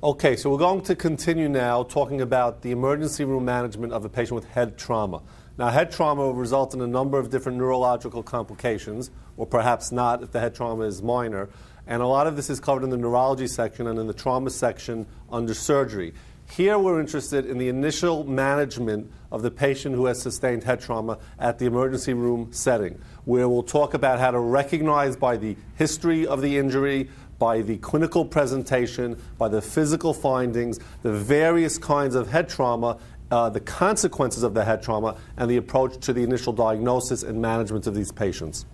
Okay, so we're going to continue now talking about the emergency room management of a patient with head trauma. Now, head trauma will result in a number of different neurological complications, or perhaps not if the head trauma is minor. And a lot of this is covered in the neurology section and in the trauma section under surgery. Here we're interested in the initial management of the patient who has sustained head trauma at the emergency room setting, where we'll talk about how to recognize by the history of the injury, by the clinical presentation, by the physical findings, the various kinds of head trauma, the consequences of the head trauma, and the approach to the initial diagnosis and management of these patients.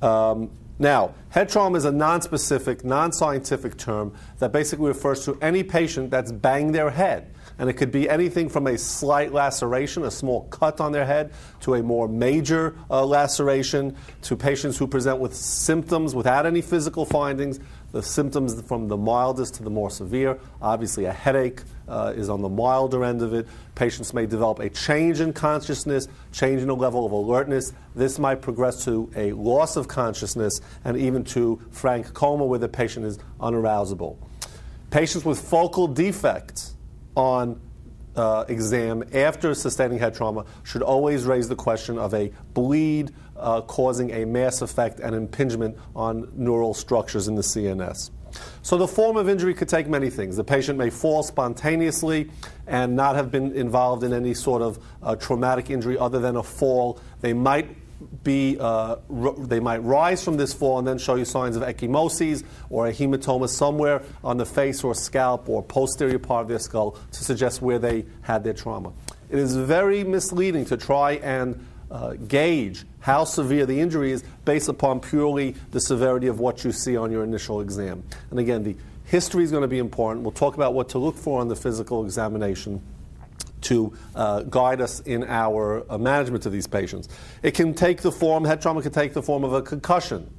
Now, head trauma is a nonspecific, non-scientific term that basically refers to any patient that's banged their head. And it could be anything from a slight laceration, a small cut on their head, to a more major laceration, to patients who present with symptoms without any physical findings, the symptoms from the mildest to the more severe. Obviously, a headache is on the milder end of it. Patients may develop a change in consciousness, change in the level of alertness. This might progress to a loss of consciousness and even to frank coma where the patient is unarousable. Patients with focal defects on exam after sustaining head trauma should always raise the question of a bleed causing a mass effect and impingement on neural structures in the CNS. So the form of injury could take many things. The patient may fall spontaneously and not have been involved in any sort of traumatic injury other than a fall. They might rise from this fall and then show you signs of ecchymoses or a hematoma somewhere on the face or scalp or posterior part of their skull to suggest where they had their trauma. It is very misleading to try and gauge how severe the injury is based upon purely the severity of what you see on your initial exam. And again, the history is going to be important. We'll talk about what to look for on the physical examination to guide us in our management of these patients. It can take the form, head trauma can take the form of a concussion,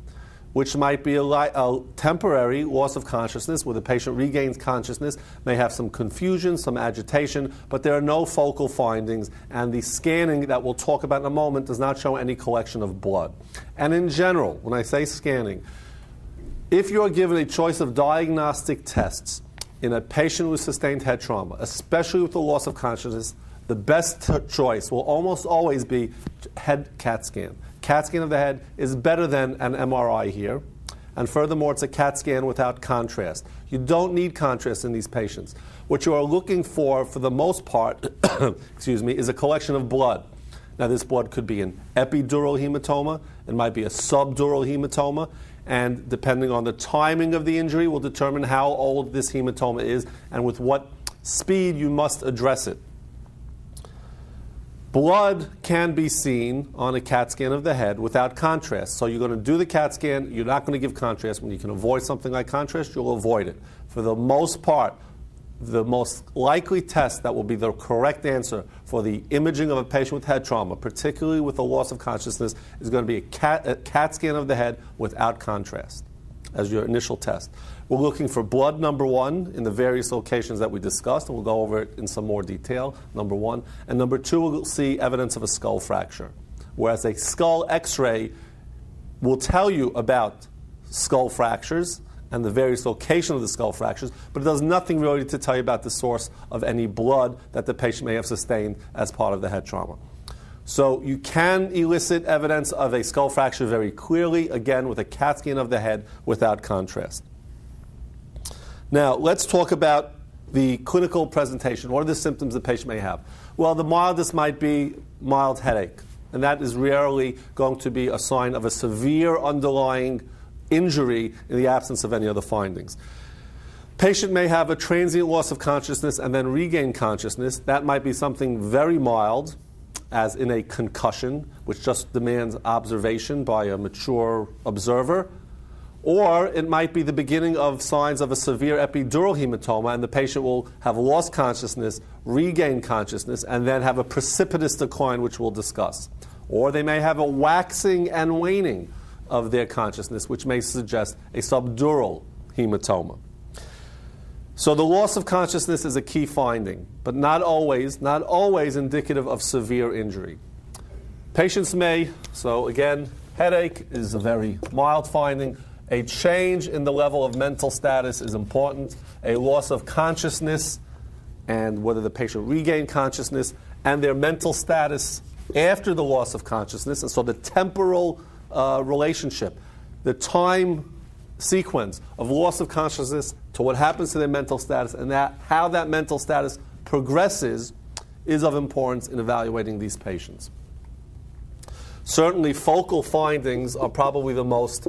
which might be a temporary loss of consciousness where the patient regains consciousness, may have some confusion, some agitation, but there are no focal findings, and the scanning that we'll talk about in a moment does not show any collection of blood. And in general, when I say scanning, if you're given a choice of diagnostic tests in a patient with sustained head trauma, especially with the loss of consciousness, the best choice will almost always be head CAT scan. CAT scan of the head is better than an MRI here. And furthermore, it's a CAT scan without contrast. You don't need contrast in these patients. What you are looking for the most part, is a collection of blood. Now, this blood could be an epidural hematoma. It might be a subdural hematoma. And depending on the timing of the injury will determine how old this hematoma is and with what speed you must address it. Blood can be seen on a CAT scan of the head without contrast. So you're going to do the CAT scan. You're not going to give contrast. When you can avoid something like contrast, you'll avoid it. For the most part, the most likely test that will be the correct answer for the imaging of a patient with head trauma, particularly with a loss of consciousness, is going to be a CAT scan of the head without contrast as your initial test. We're looking for blood, number one, in the various locations that we discussed, and we'll go over it in some more detail, number one. And number two, we'll see evidence of a skull fracture, whereas a skull x-ray will tell you about skull fractures and the various locations of the skull fractures, but it does nothing really to tell you about the source of any blood that the patient may have sustained as part of the head trauma. So you can elicit evidence of a skull fracture very clearly, again, with a CAT scan of the head without contrast. Now, let's talk about the clinical presentation. What are the symptoms the patient may have? Well, the mildest might be mild headache, and that is rarely going to be a sign of a severe underlying injury in the absence of any other findings. Patient may have a transient loss of consciousness and then regain consciousness. That might be something very mild, as in a concussion, which just demands observation by a mature observer. Or it might be the beginning of signs of a severe epidural hematoma, and the patient will have lost consciousness, regain consciousness, and then have a precipitous decline, which we'll discuss. Or they may have a waxing and waning of their consciousness, which may suggest a subdural hematoma. So the loss of consciousness is a key finding, but not always indicative of severe injury. Patients may, so again, headache is a very mild finding. A change in the level of mental status is important. A loss of consciousness, and whether the patient regained consciousness, and their mental status after the loss of consciousness, and so the temporal relationship, the time sequence of loss of consciousness to what happens to their mental status, and how that mental status progresses is of importance in evaluating these patients. Certainly, focal findings are probably the most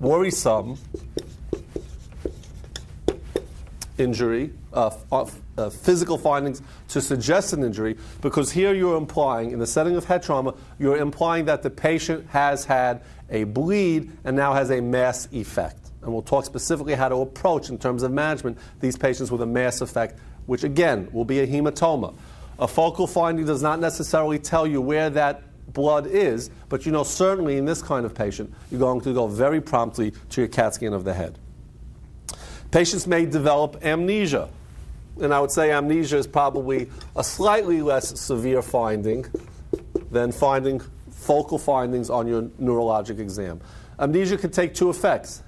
worrisome injury, physical findings to suggest an injury, because here you're implying, in the setting of head trauma, you're implying that the patient has had a bleed and now has a mass effect. And we'll talk specifically how to approach, in terms of management, these patients with a mass effect, which again will be a hematoma. A focal finding does not necessarily tell you where that blood is, but you know certainly in this kind of patient, you're going to go very promptly to your CAT scan of the head. Patients may develop amnesia, and I would say amnesia is probably a slightly less severe finding than finding focal findings on your neurologic exam. Amnesia can take two effects.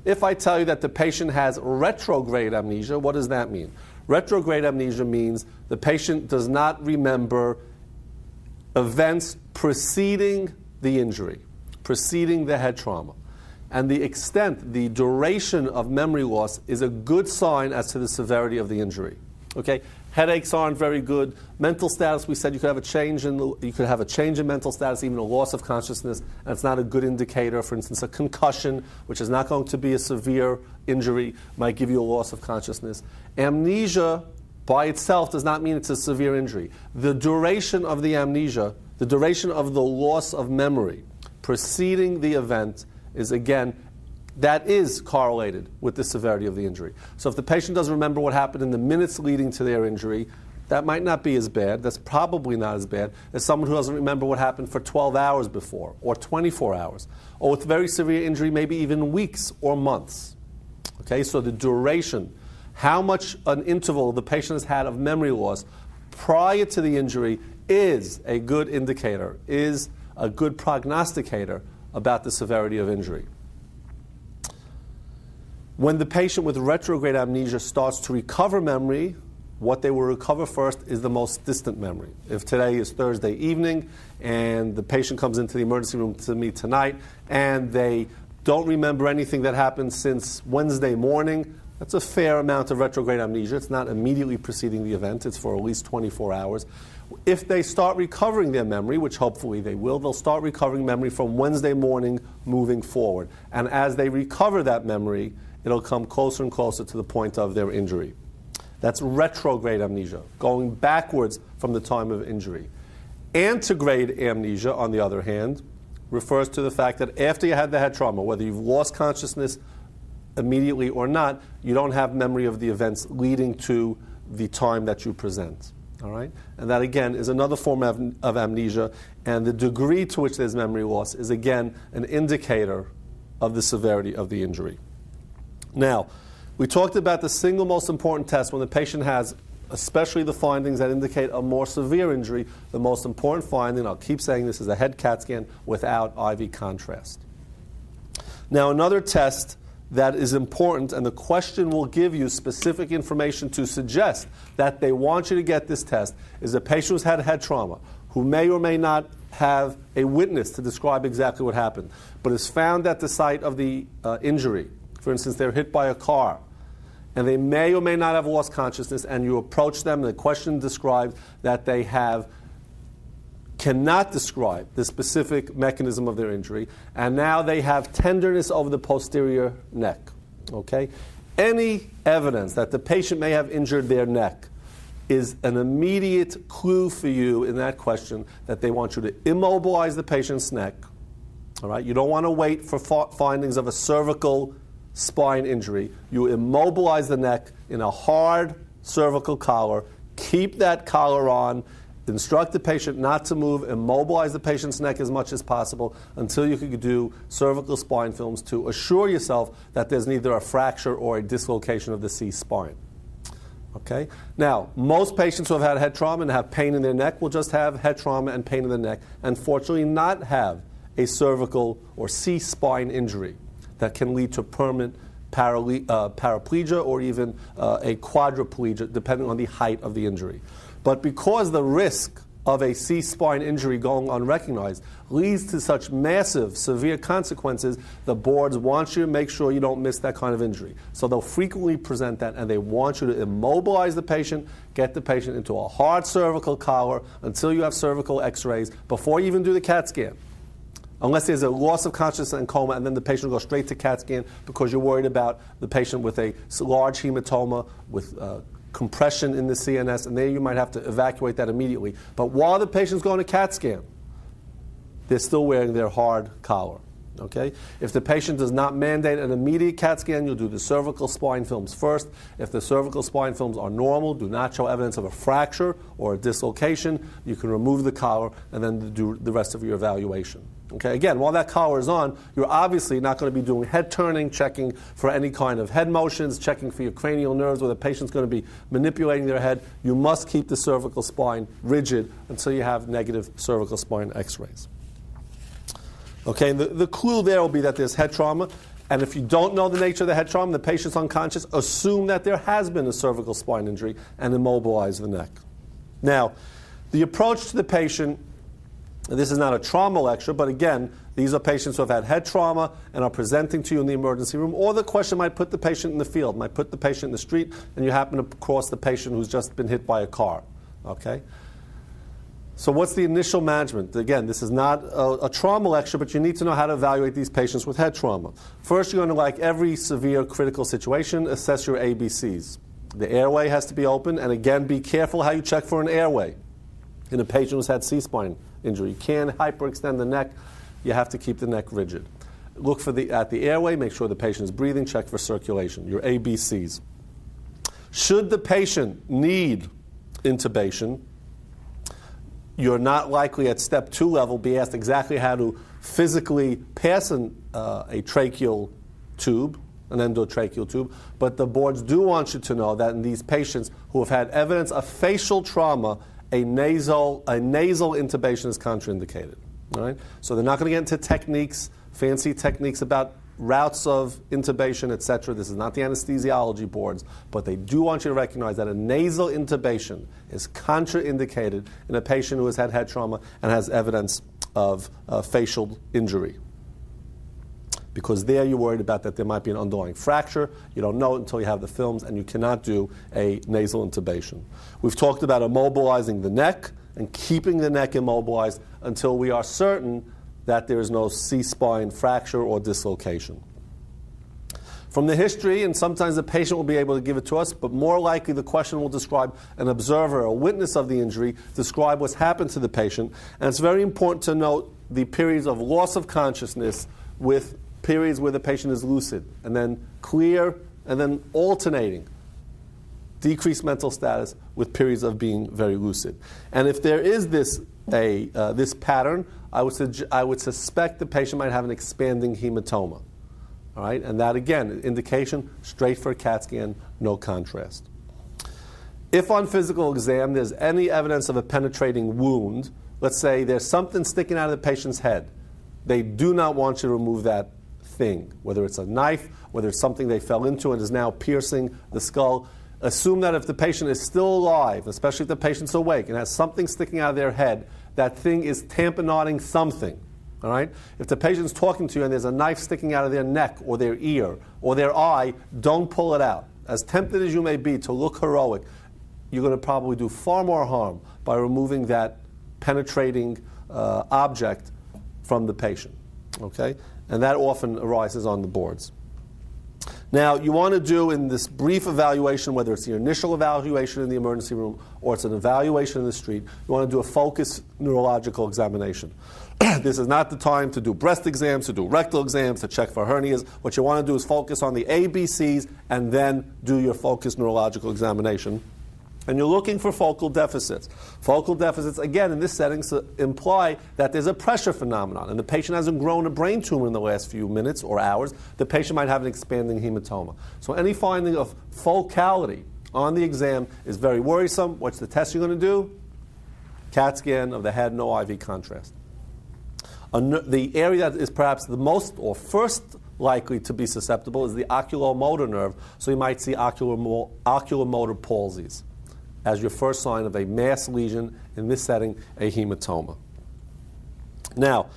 If I tell you that the patient has retrograde amnesia, what does that mean? Retrograde amnesia means the patient does not remember events preceding the injury, preceding the head trauma. And the extent, the duration of memory loss is a good sign as to the severity of the injury. Okay? Headaches aren't very good. Mental status, we said you could have a change in mental status, even a loss of consciousness, and it's not a good indicator. For instance, a concussion, which is not going to be a severe injury, might give you a loss of consciousness. Amnesia by itself does not mean it's a severe injury. The duration of the amnesia, the duration of the loss of memory preceding the event is, again, that is correlated with the severity of the injury. So if the patient doesn't remember what happened in the minutes leading to their injury, that might not be as bad. That's probably not as bad as someone who doesn't remember what happened for 12 hours before, or 24 hours, or with very severe injury, maybe even weeks or months. Okay, so the duration, how much an interval the patient has had of memory loss prior to the injury is a good indicator, is a good prognosticator about the severity of injury. When the patient with retrograde amnesia starts to recover memory, what they will recover first is the most distant memory. If today is Thursday evening and the patient comes into the emergency room to me tonight and they don't remember anything that happened since Wednesday morning, that's a fair amount of retrograde amnesia. It's not immediately preceding the event. It's for at least 24 hours. If they start recovering their memory, which hopefully they will, they'll start recovering memory from Wednesday morning moving forward. And as they recover that memory, it'll come closer and closer to the point of their injury. That's retrograde amnesia, going backwards from the time of injury. Antegrade amnesia, on the other hand, refers to the fact that after you had the head trauma, whether you've lost consciousness immediately or not, you don't have memory of the events leading to the time that you present. All right? And that, again, is another form of amnesia, and the degree to which there's memory loss is, again, an indicator of the severity of the injury. Now, we talked about the single most important test when the patient has, especially the findings that indicate a more severe injury. The most important finding, I'll keep saying this, is a head CAT scan without IV contrast. Now, another test that is important, and the question will give you specific information to suggest that they want you to get this test, is a patient who's had head trauma, who may or may not have a witness to describe exactly what happened, but is found at the site of the injury. For instance, they're hit by a car, and they may or may not have lost consciousness, and you approach them, and the question describes that they cannot describe the specific mechanism of their injury, and now they have tenderness over the posterior neck. Okay? Any evidence that the patient may have injured their neck is an immediate clue for you in that question that they want you to immobilize the patient's neck. All right? You don't want to wait for findings of a cervical spine injury. You immobilize the neck in a hard cervical collar, keep that collar on, instruct the patient not to move, immobilize the patient's neck as much as possible until you can do cervical spine films to assure yourself that there's neither a fracture or a dislocation of the C-spine. Okay? Now, most patients who have had head trauma and have pain in their neck will just have head trauma and pain in the neck, and fortunately not have a cervical or C-spine injury that can lead to permanent paraplegia or even a quadriplegia, depending on the height of the injury. But because the risk of a C-spine injury going unrecognized leads to such massive, severe consequences, the boards want you to make sure you don't miss that kind of injury. So they'll frequently present that, and they want you to immobilize the patient, get the patient into a hard cervical collar until you have cervical x-rays before you even do the CAT scan. Unless there's a loss of consciousness and coma, and then the patient will go straight to CAT scan because you're worried about the patient with a large hematoma, with compression in the CNS, and there you might have to evacuate that immediately. But while the patient's going to CAT scan, they're still wearing their hard collar. Okay? If the patient does not mandate an immediate CAT scan, you'll do the cervical spine films first. If the cervical spine films are normal, do not show evidence of a fracture or a dislocation, you can remove the collar and then do the rest of your evaluation. Okay, again, while that collar is on, you're obviously not going to be doing head turning, checking for any kind of head motions, checking for your cranial nerves where the patient's going to be manipulating their head. You must keep the cervical spine rigid until you have negative cervical spine x-rays. Okay, and the clue there will be that there's head trauma, and if you don't know the nature of the head trauma, the patient's unconscious, assume that there has been a cervical spine injury and immobilize the neck. Now, the approach to the patient, this is not a trauma lecture, but again, these are patients who have had head trauma and are presenting to you in the emergency room, or the question might put the patient in the field, might put the patient in the street, and you happen to cross the patient who's just been hit by a car. Okay? So what's the initial management? Again, this is not a trauma lecture, but you need to know how to evaluate these patients with head trauma. First, you're going to, like every severe critical situation, assess your ABCs. The airway has to be open, and again, be careful how you check for an airway in a patient who's had C-spine injury. You can't hyperextend the neck. You have to keep the neck rigid. Look at the airway, make sure the patient is breathing, check for circulation, your ABCs. Should the patient need intubation, you're not likely at step 2 level be asked exactly how to physically pass a tracheal tube, an endotracheal tube, but the boards do want you to know that in these patients who have had evidence of facial trauma, a nasal intubation is contraindicated. All right? So they're not going to get into techniques, fancy techniques about routes of intubation, etc. This is not the anesthesiology boards, but they do want you to recognize that a nasal intubation is contraindicated in a patient who has had head trauma and has evidence of facial injury. Because there you're worried about that there might be an underlying fracture. You don't know it until you have the films, and you cannot do a nasal intubation. We've talked about immobilizing the neck and keeping the neck immobilized until we are certain that there is no C-spine fracture or dislocation. From the history, and sometimes the patient will be able to give it to us, but more likely the question will describe an observer, a witness of the injury, describe what's happened to the patient. And it's very important to note the periods of loss of consciousness with periods where the patient is lucid, and then clear, and then alternating decreased mental status with periods of being very lucid. And if there is this pattern, I would suspect the patient might have an expanding hematoma. All right? And that, again, indication, straight for a CAT scan, no contrast. If on physical exam there's any evidence of a penetrating wound, let's say there's something sticking out of the patient's head, they do not want you to remove that thing, whether it's a knife, whether it's something they fell into and is now piercing the skull. Assume that if the patient is still alive, especially if the patient's awake and has something sticking out of their head, that thing is tamponading something. All right? If the patient's talking to you and there's a knife sticking out of their neck or their ear or their eye, don't pull it out. As tempted as you may be to look heroic, you're going to probably do far more harm by removing that penetrating object from the patient. Okay? And that often arises on the boards. Now, you want to do in this brief evaluation, whether it's your initial evaluation in the emergency room or it's an evaluation in the street, you want to do a focused neurological examination. This is not the time to do breast exams, to do rectal exams, to check for hernias. What you want to do is focus on the ABCs and then do your focused neurological examination. And you're looking for focal deficits. Focal deficits, again, in this setting, imply that there's a pressure phenomenon, and the patient hasn't grown a brain tumor in the last few minutes or hours. The patient might have an expanding hematoma. So any finding of focality on the exam is very worrisome. What's the test you're going to do? CAT scan of the head, no IV contrast. The area that is perhaps the most or first likely to be susceptible is the oculomotor nerve, so you might see oculomotor palsies as your first sign of a mass lesion, in this setting, a hematoma. Now,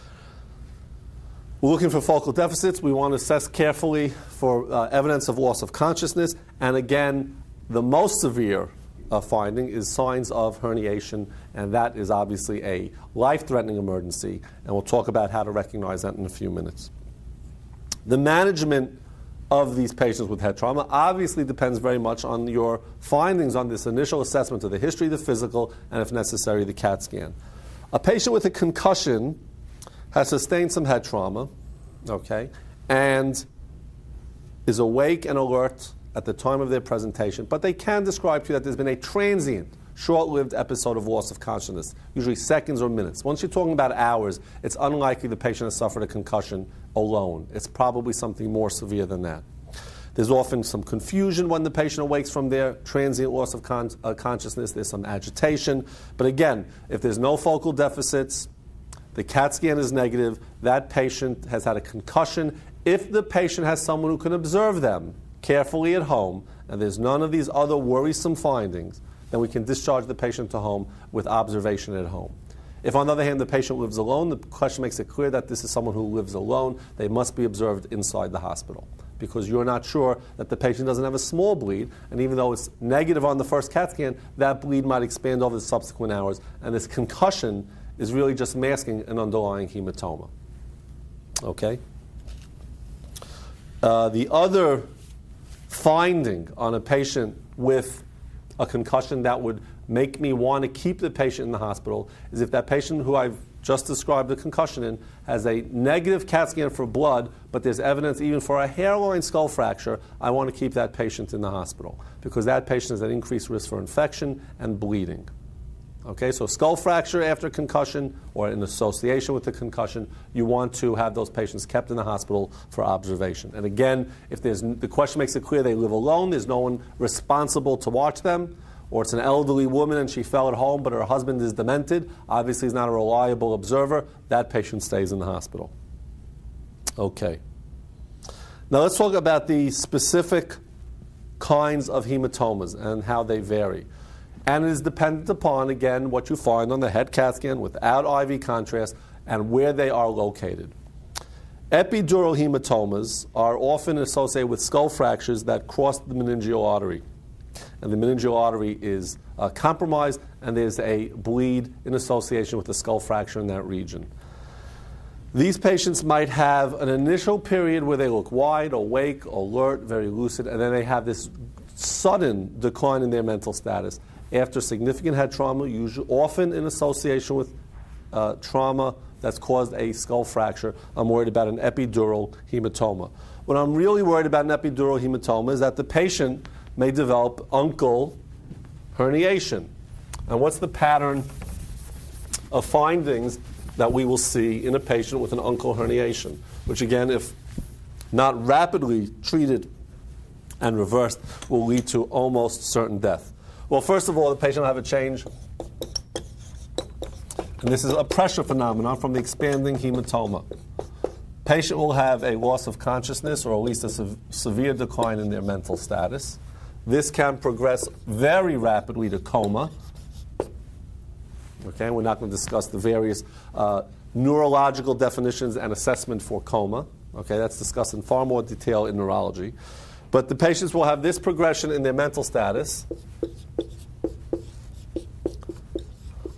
we're looking for focal deficits. We want to assess carefully for evidence of loss of consciousness, and again, the most severe finding is signs of herniation, and that is obviously a life-threatening emergency, and we'll talk about how to recognize that in a few minutes. The management of these patients with head trauma obviously depends very much on your findings on this initial assessment of the history, the physical, and if necessary, the CAT scan. A patient with a concussion has sustained some head trauma, okay, and is awake and alert at the time of their presentation, but they can describe to you that there's been a transient, short-lived episode of loss of consciousness, usually seconds or minutes. Once you're talking about hours, it's unlikely the patient has suffered a concussion alone. It's probably something more severe than that. There's often some confusion when the patient awakes from their transient loss of consciousness. There's some agitation. But again, if there's no focal deficits, the CAT scan is negative, that patient has had a concussion. If the patient has someone who can observe them carefully at home, and there's none of these other worrisome findings, then we can discharge the patient to home with observation at home. If, on the other hand, the patient lives alone, the question makes it clear that this is someone who lives alone. They must be observed inside the hospital, because you're not sure that the patient doesn't have a small bleed, and even though it's negative on the first CAT scan, that bleed might expand over the subsequent hours, and this concussion is really just masking an underlying hematoma. Okay? The other finding on a patient with a concussion that would make me want to keep the patient in the hospital is if that patient who I've just described the concussion in has a negative CAT scan for blood, but there's evidence even for a hairline skull fracture, I want to keep that patient in the hospital, because that patient has an increased risk for infection and bleeding. Okay, so skull fracture after concussion or in association with the concussion, you want to have those patients kept in the hospital for observation. And again, if the question makes it clear they live alone, there's no one responsible to watch them, or it's an elderly woman and she fell at home but her husband is demented, obviously he's not a reliable observer, that patient stays in the hospital. Okay. Now let's talk about the specific kinds of hematomas and how they vary. And it is dependent upon, again, what you find on the head CAT scan without IV contrast and where they are located. Epidural hematomas are often associated with skull fractures that cross the meningeal artery. And the meningeal artery is compromised, and there's a bleed in association with the skull fracture in that region. These patients might have an initial period where they look wide, awake, alert, very lucid, and then they have this sudden decline in their mental status after significant head trauma, usually often in association with trauma that's caused a skull fracture. I'm worried about an epidural hematoma. What I'm really worried about an epidural hematoma is that the patient may develop uncal herniation. And what's the pattern of findings that we will see in a patient with an uncal herniation, which again, if not rapidly treated and reversed, will lead to almost certain death? Well, first of all, the patient will have a change, and this is a pressure phenomenon from the expanding hematoma. Patient will have a loss of consciousness, or at least a severe decline in their mental status. This can progress very rapidly to coma. Okay, we're not going to discuss the various neurological definitions and assessment for coma. Okay, that's discussed in far more detail in neurology. But the patients will have this progression in their mental status.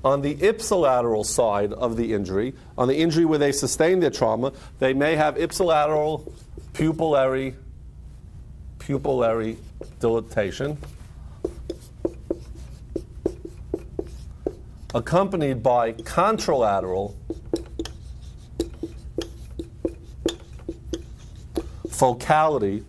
On the ipsilateral side of the injury, on the injury where they sustained their trauma, they may have ipsilateral pupillary dilatation, accompanied by contralateral focality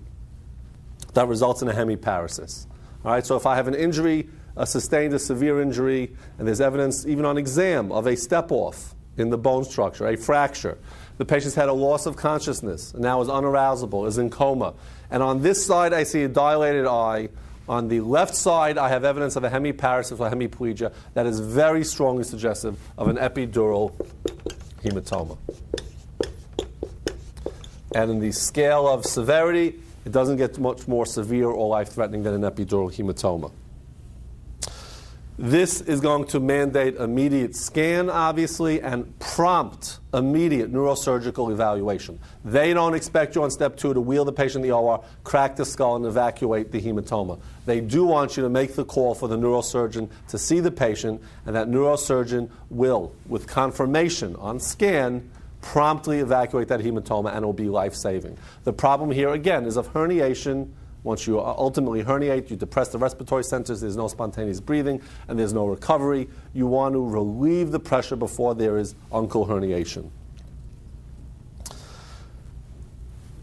that results in a hemiparesis. All right, so if I have an injury, sustained a severe injury, and there's evidence even on exam of a step-off in the bone structure, a fracture. The patient's had a loss of consciousness and now is unarousable, is in coma. And on this side, I see a dilated eye. On the left side, I have evidence of a hemiparesis or hemiplegia that is very strongly suggestive of an epidural hematoma. And in the scale of severity, it doesn't get much more severe or life-threatening than an epidural hematoma. This is going to mandate immediate scan, obviously, and prompt immediate neurosurgical evaluation. They don't expect you on step 2 to wheel the patient in the OR, crack the skull, and evacuate the hematoma. They do want you to make the call for the neurosurgeon to see the patient, and that neurosurgeon will, with confirmation on scan, promptly evacuate that hematoma, and it will be life-saving. The problem here, again, is of herniation. Once you ultimately herniate, you depress the respiratory centers, there's no spontaneous breathing, and there's no recovery. You want to relieve the pressure before there is uncal herniation.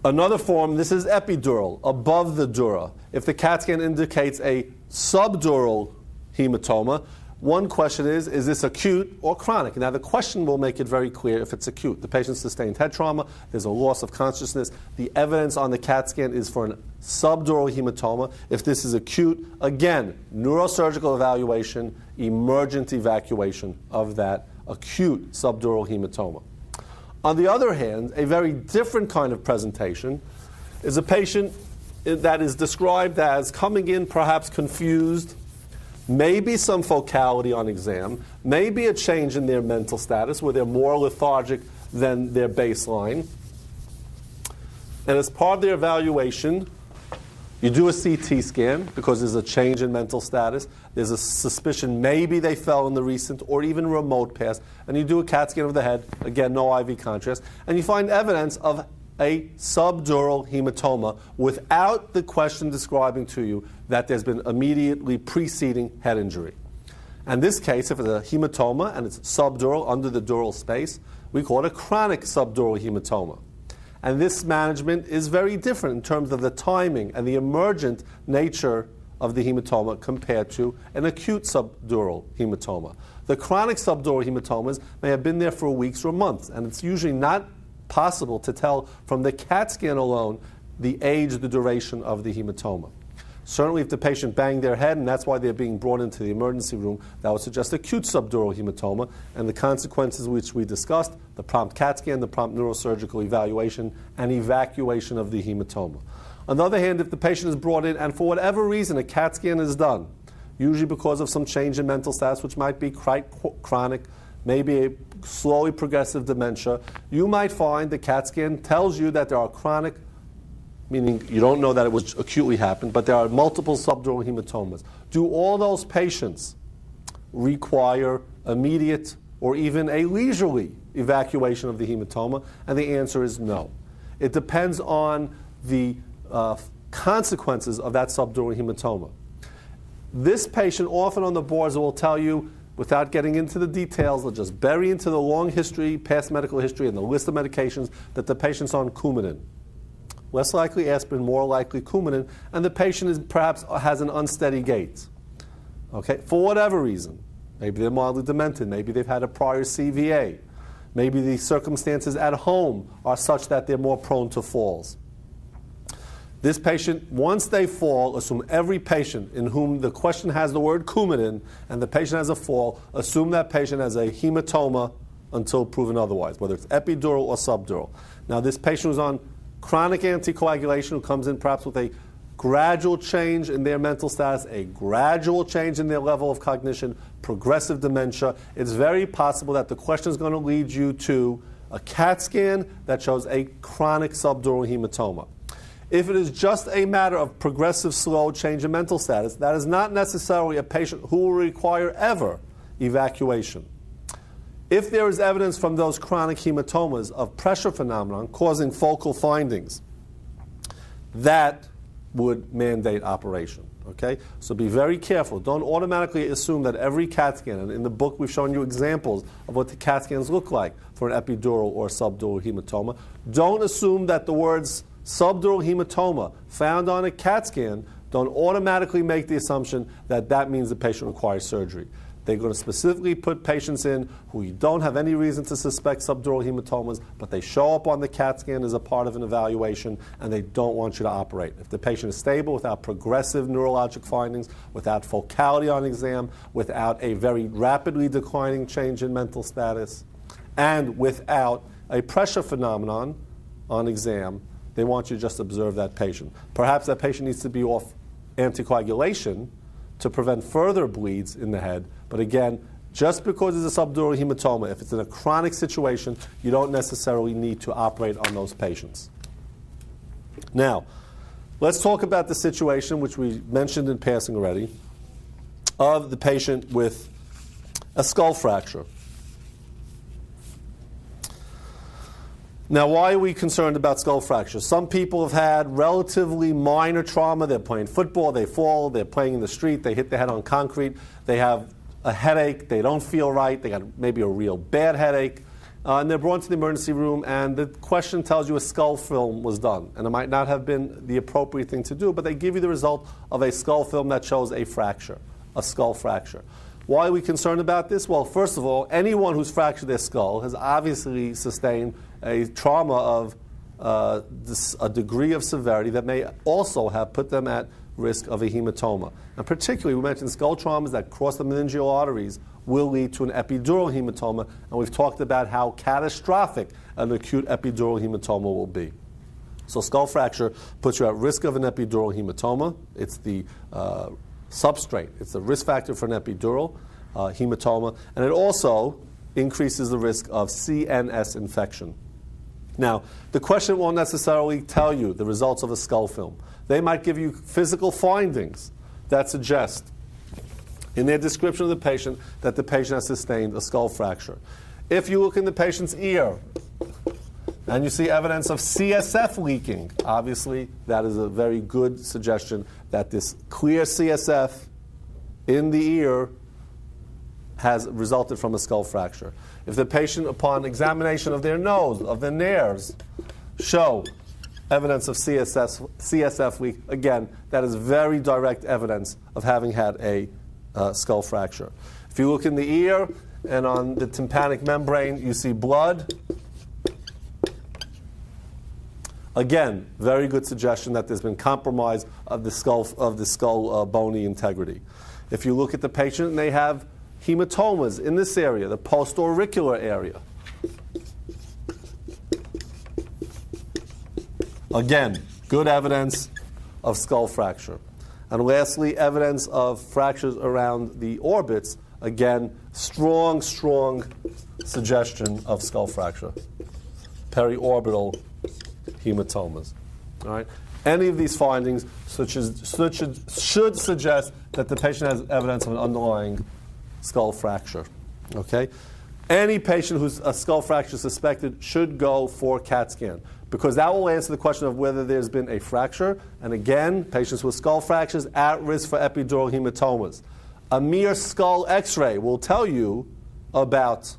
Another form, this is epidural, above the dura. If the CAT scan indicates a subdural hematoma, one question is this acute or chronic? Now, the question will make it very clear if it's acute. The patient sustained head trauma, there's a loss of consciousness. The evidence on the CAT scan is for an subdural hematoma. If this is acute, again, neurosurgical evaluation, emergent evacuation of that acute subdural hematoma. On the other hand, a very different kind of presentation is a patient that is described as coming in perhaps confused, maybe some focality on exam, maybe a change in their mental status where they're more lethargic than their baseline. And as part of their evaluation, you do a CT scan because there's a change in mental status. There's a suspicion maybe they fell in the recent or even remote past. And you do a CAT scan of the head, again, no IV contrast, and you find evidence of a subdural hematoma without the question describing to you that there's been immediately preceding head injury. In this case, if it's a hematoma and it's subdural under the dural space, we call it a chronic subdural hematoma. And this management is very different in terms of the timing and the emergent nature of the hematoma compared to an acute subdural hematoma. The chronic subdural hematomas may have been there for weeks or months, and it's usually not possible to tell from the CAT scan alone the age, the duration of the hematoma. Certainly if the patient banged their head and that's why they're being brought into the emergency room, that would suggest acute subdural hematoma, and the consequences which we discussed, the prompt CAT scan, the prompt neurosurgical evaluation, and evacuation of the hematoma. On the other hand, if the patient is brought in and for whatever reason a CAT scan is done, usually because of some change in mental status which might be quite chronic, maybe a slowly progressive dementia, you might find the CAT scan tells you that there are chronic, meaning you don't know that it was acutely happened, but there are multiple subdural hematomas. Do all those patients require immediate or even a leisurely evacuation of the hematoma? And the answer is no. It depends on the consequences of that subdural hematoma. This patient often on the boards will tell you, without getting into the details, they'll just bury into the long history, past medical history, and the list of medications that the patient's on Coumadin. Less likely aspirin, more likely Coumadin, and the patient perhaps has an unsteady gait. Okay, for whatever reason. Maybe they're mildly demented, maybe they've had a prior CVA, maybe the circumstances at home are such that they're more prone to falls. This patient, once they fall, assume every patient in whom the question has the word Coumadin and the patient has a fall, assume that patient has a hematoma until proven otherwise, whether it's epidural or subdural. Now, this patient was on chronic anticoagulation who comes in perhaps with a gradual change in their mental status, a gradual change in their level of cognition, progressive dementia. It's very possible that the question is going to lead you to a CAT scan that shows a chronic subdural hematoma. If it is just a matter of progressive slow change in mental status, that is not necessarily a patient who will require ever evacuation. If there is evidence from those chronic hematomas of pressure phenomenon causing focal findings, that would mandate operation. Okay? So be very careful. Don't automatically assume that every CAT scan, and in the book we've shown you examples of what the CAT scans look like for an epidural or subdural hematoma. Don't assume that the words subdural hematoma found on a CAT scan don't automatically make the assumption that that means the patient requires surgery. They're going to specifically put patients in who you don't have any reason to suspect subdural hematomas, but they show up on the CAT scan as a part of an evaluation, and they don't want you to operate. If the patient is stable without progressive neurologic findings, without focality on exam, without a very rapidly declining change in mental status, and without a pressure phenomenon on exam, they want you to just observe that patient. Perhaps that patient needs to be off anticoagulation to prevent further bleeds in the head. But again, just because it's a subdural hematoma, if it's in a chronic situation, you don't necessarily need to operate on those patients. Now, let's talk about the situation, which we mentioned in passing already, of the patient with a skull fracture. Now, why are we concerned about skull fractures? Some people have had relatively minor trauma. They're playing football, they fall, they're playing in the street, they hit their head on concrete, they have a headache, they don't feel right, they got maybe a real bad headache, and they're brought to the emergency room, and the question tells you a skull film was done. And it might not have been the appropriate thing to do, but they give you the result of a skull film that shows a fracture, a skull fracture. Why are we concerned about this? Well, first of all, anyone who's fractured their skull has obviously sustained a trauma of a degree of severity that may also have put them at risk of a hematoma. And particularly, we mentioned skull traumas that cross the meningeal arteries will lead to an epidural hematoma, and we've talked about how catastrophic an acute epidural hematoma will be. So skull fracture puts you at risk of an epidural hematoma. It's the substrate. It's the risk factor for an epidural hematoma, and it also increases the risk of CNS infection. Now, the question won't necessarily tell you the results of a skull film. They might give you physical findings that suggest, in their description of the patient, that the patient has sustained a skull fracture. If you look in the patient's ear and you see evidence of CSF leaking, obviously that is a very good suggestion that this clear CSF in the ear has resulted from a skull fracture. If the patient, upon examination of their nose, of their nares, show evidence of CSF leak, again, that is very direct evidence of having had a skull fracture. If you look in the ear and on the tympanic membrane, you see blood. Again, very good suggestion that there's been compromise of the skull bony integrity. If you look at the patient and they have hematomas in this area, the post-auricular area. Again, good evidence of skull fracture. And lastly, evidence of fractures around the orbits. Again, strong suggestion of skull fracture. Periorbital hematomas. All right? Any of these findings should suggest that the patient has evidence of an underlying skull fracture. Okay? Any patient who's a skull fracture suspected should go for CAT scan, because that will answer the question of whether there's been a fracture. And again, patients with skull fractures at risk for epidural hematomas. A mere skull x-ray will tell you about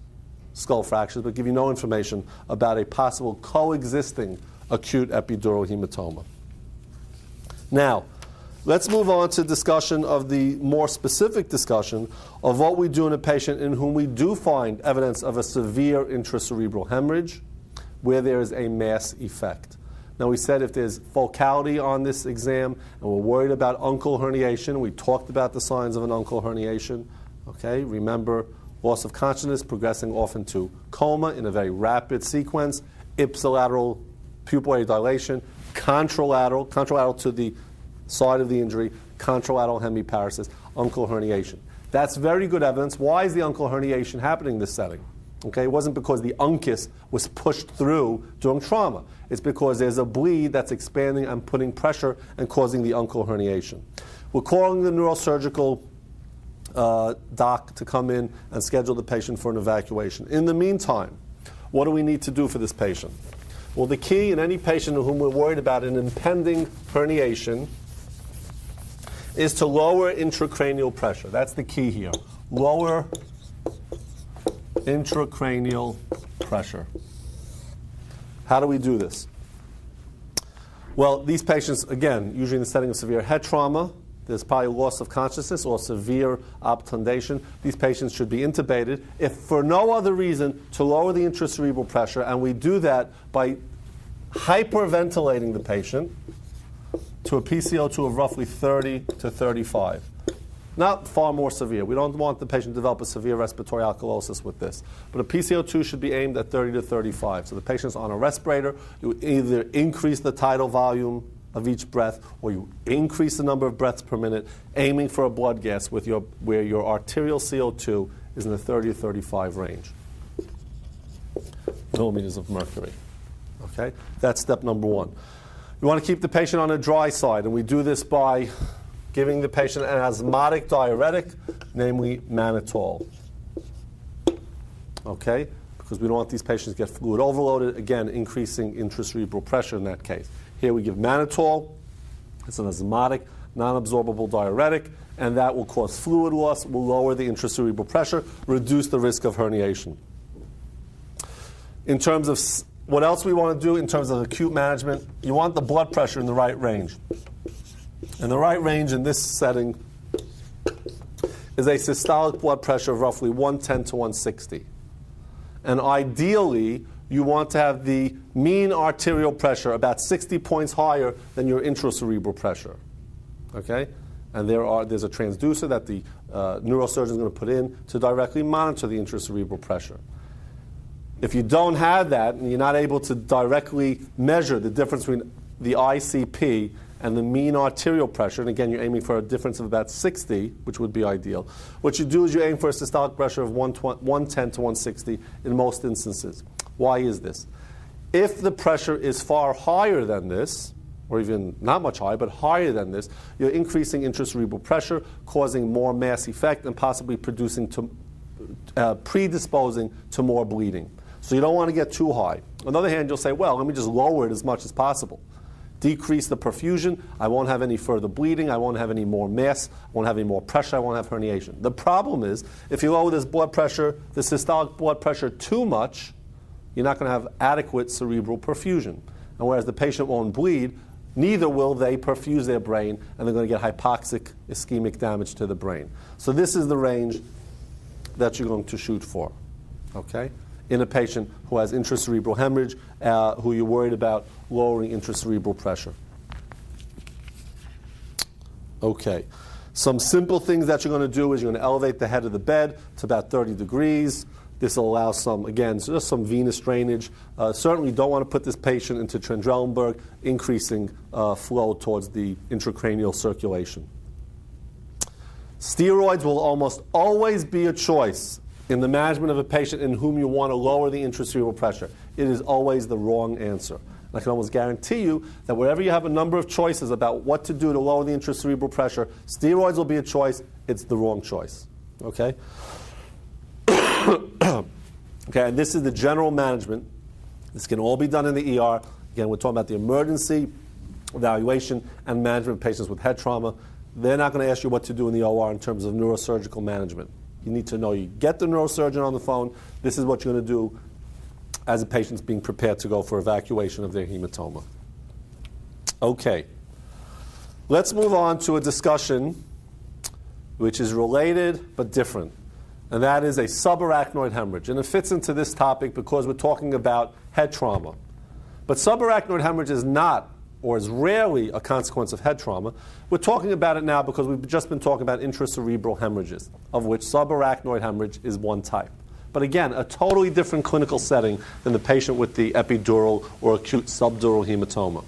skull fractures, but give you no information about a possible coexisting acute epidural hematoma. Now, let's move on to discussion of the more specific discussion of what we do in a patient in whom we do find evidence of a severe intracerebral hemorrhage where there is a mass effect. Now, we said if there's focality on this exam and we're worried about uncal herniation, we talked about the signs of an uncal herniation. Okay, remember, loss of consciousness progressing often to coma in a very rapid sequence, ipsilateral pupillary dilation, contralateral to the side of the injury, contralateral hemiparesis, uncal herniation. That's very good evidence. Why is the uncal herniation happening in this setting? Okay, it wasn't because the uncus was pushed through during trauma. It's because there's a bleed that's expanding and putting pressure and causing the uncal herniation. We're calling the neurosurgical doc to come in and schedule the patient for an evacuation. In the meantime, what do we need to do for this patient? Well, the key in any patient whom we're worried about an impending herniation is to lower intracranial pressure. That's the key here. Lower intracranial pressure. How do we do this? Well, these patients, again, usually in the setting of severe head trauma, there's probably loss of consciousness or severe obtundation. These patients should be intubated, if for no other reason, to lower the intracerebral pressure, and we do that by hyperventilating the patient to a PCO2 of roughly 30 to 35. Not far more severe. We don't want the patient to develop a severe respiratory alkalosis with this. But a PCO2 should be aimed at 30 to 35. So the patient's on a respirator. You either increase the tidal volume of each breath, or you increase the number of breaths per minute, aiming for a blood gas with where your arterial CO2 is in the 30 to 35 range. Millimeters of mercury. Okay? That's step number one. You want to keep the patient on a dry side, and we do this by giving the patient an osmotic diuretic, namely mannitol. Okay? Because we don't want these patients to get fluid overloaded, again, increasing intracerebral pressure in that case. Here we give mannitol. It's an osmotic, non-absorbable diuretic, and that will cause fluid loss, will lower the intracerebral pressure, reduce the risk of herniation. In terms of what else we want to do in terms of acute management, you want the blood pressure in the right range. And the right range in this setting is a systolic blood pressure of roughly 110 to 160. And ideally, you want to have the mean arterial pressure about 60 points higher than your intracerebral pressure. Okay? And there's a transducer that the neurosurgeon is going to put in to directly monitor the intracerebral pressure. If you don't have that and you're not able to directly measure the difference between the ICP and the mean arterial pressure, and again, you're aiming for a difference of about 60, which would be ideal, what you do is you aim for a systolic pressure of 110 to 160 in most instances. Why is this? If the pressure is far higher than this, or even not much higher, but higher than this, you're increasing intracerebral pressure, causing more mass effect, and possibly predisposing to more bleeding. So you don't want to get too high. On the other hand, you'll say, well, let me just lower it as much as possible. Decrease the perfusion. I won't have any further bleeding. I won't have any more mass. I won't have any more pressure. I won't have herniation. The problem is, if you lower this blood pressure, the systolic blood pressure too much, you're not going to have adequate cerebral perfusion. And whereas the patient won't bleed, neither will they perfuse their brain, and they're going to get hypoxic ischemic damage to the brain. So this is the range that you're going to shoot for, okay? In a patient who has intracerebral hemorrhage, who you're worried about lowering intracerebral pressure. Okay. Some simple things that you're going to do is you're going to elevate the head of the bed to about 30 degrees. This will allow some, again, just some venous drainage. Certainly don't want to put this patient into Trendelenburg, increasing flow towards the intracranial circulation. Steroids will almost always be a choice in the management of a patient in whom you want to lower the intracerebral pressure. It is always the wrong answer. And I can almost guarantee you that wherever you have a number of choices about what to do to lower the intracerebral pressure, steroids will be a choice. It's the wrong choice. Okay? Okay, and this is the general management. This can all be done in the ER. Again, we're talking about the emergency evaluation and management of patients with head trauma. They're not going to ask you what to do in the OR in terms of neurosurgical management. You need to know, you get the neurosurgeon on the phone, this is what you're going to do as a patient's being prepared to go for evacuation of their hematoma. Okay. Let's move on to a discussion which is related but different, and that is a subarachnoid hemorrhage. And it fits into this topic because we're talking about head trauma. But subarachnoid hemorrhage is not, or is rarely, a consequence of head trauma. We're talking about it now because we've just been talking about intracerebral hemorrhages, of which subarachnoid hemorrhage is one type. But again, a totally different clinical setting than the patient with the epidural or acute subdural hematoma.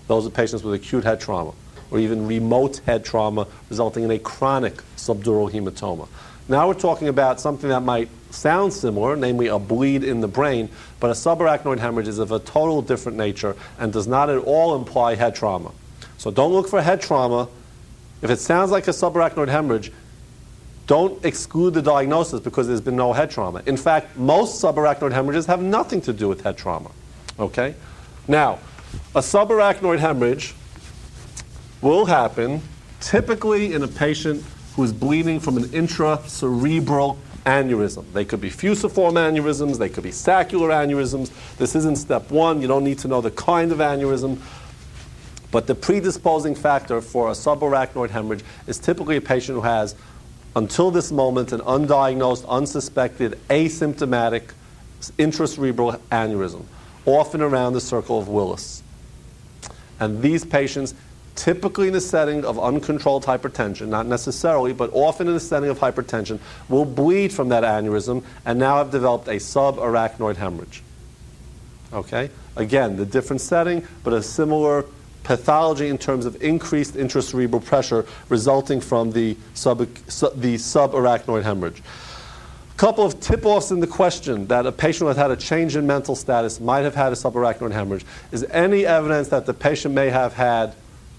Those are patients with acute head trauma, or even remote head trauma resulting in a chronic subdural hematoma. Now we're talking about something that might sound similar, namely a bleed in the brain, but a subarachnoid hemorrhage is of a total different nature and does not at all imply head trauma. So don't look for head trauma. If it sounds like a subarachnoid hemorrhage, don't exclude the diagnosis because there's been no head trauma. In fact, most subarachnoid hemorrhages have nothing to do with head trauma. Okay? Now, a subarachnoid hemorrhage will happen typically in a patient who is bleeding from an intracerebral aneurysm. They could be fusiform aneurysms, they could be saccular aneurysms. This isn't step one. You don't need to know the kind of aneurysm. But the predisposing factor for a subarachnoid hemorrhage is typically a patient who has, until this moment, an undiagnosed, unsuspected, asymptomatic intracerebral aneurysm, often around the circle of Willis. And these patients typically in the setting of uncontrolled hypertension, not necessarily, but often in the setting of hypertension, will bleed from that aneurysm and now have developed a subarachnoid hemorrhage. Okay? Again, the different setting, but a similar pathology in terms of increased intracerebral pressure resulting from the subarachnoid hemorrhage. A couple of tip-offs in the question that a patient who has had a change in mental status might have had a subarachnoid hemorrhage is any evidence that the patient may have had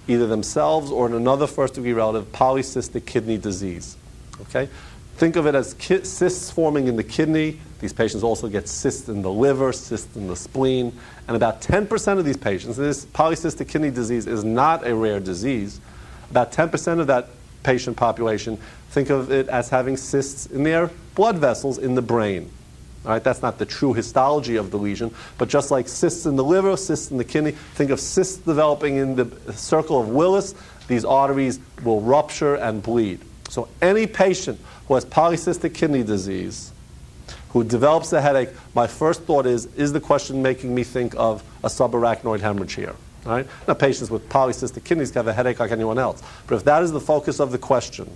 either themselves or in another first-degree relative polycystic kidney disease. Okay? Think of it as cysts forming in the kidney. These patients also get cysts in the liver, cysts in the spleen. And about 10% of these patients, this polycystic kidney disease is not a rare disease, about 10% of that patient population think of it as having cysts in their blood vessels in the brain. All right, that's not the true histology of the lesion, but just like cysts in the liver, cysts in the kidney, think of cysts developing in the circle of Willis. These arteries will rupture and bleed. So any patient who has polycystic kidney disease, who develops a headache, my first thought is the question making me think of a subarachnoid hemorrhage here? Right? Now, patients with polycystic kidneys can have a headache like anyone else. But if that is the focus of the question,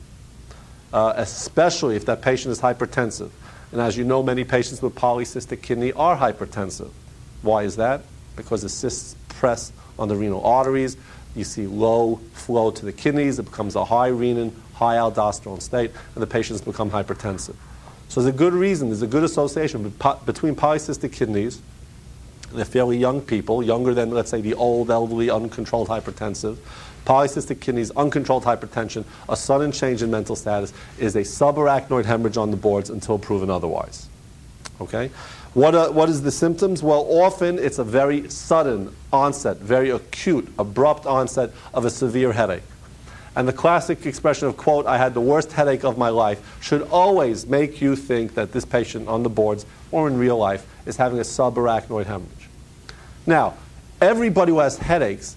especially if that patient is hypertensive, and as you know, many patients with polycystic kidney are hypertensive. Why is that? Because the cysts press on the renal arteries. You see low flow to the kidneys. It becomes a high renin, high aldosterone state, and the patients become hypertensive. So there's a good reason, there's a good association between polycystic kidneys. They're fairly young people, younger than, let's say, the old, elderly, uncontrolled hypertensive. Polycystic kidneys, uncontrolled hypertension, a sudden change in mental status is a subarachnoid hemorrhage on the boards until proven otherwise. Okay? What is the symptoms? Well, often it's a very sudden onset, very acute, abrupt onset of a severe headache. And the classic expression of, quote, I had the worst headache of my life, should always make you think that this patient on the boards or in real life is having a subarachnoid hemorrhage. Now, everybody who has headaches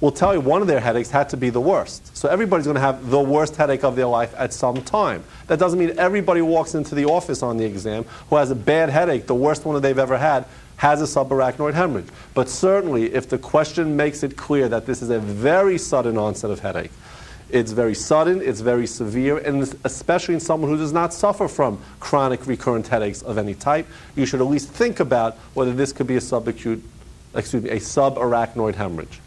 will tell you one of their headaches had to be the worst. So everybody's going to have the worst headache of their life at some time. That doesn't mean everybody who walks into the office on the exam who has a bad headache, the worst one that they've ever had, has a subarachnoid hemorrhage. But certainly, if the question makes it clear that this is a very sudden onset of headache, it's very sudden, it's very severe, and especially in someone who does not suffer from chronic recurrent headaches of any type, you should at least think about whether this could be a subarachnoid hemorrhage.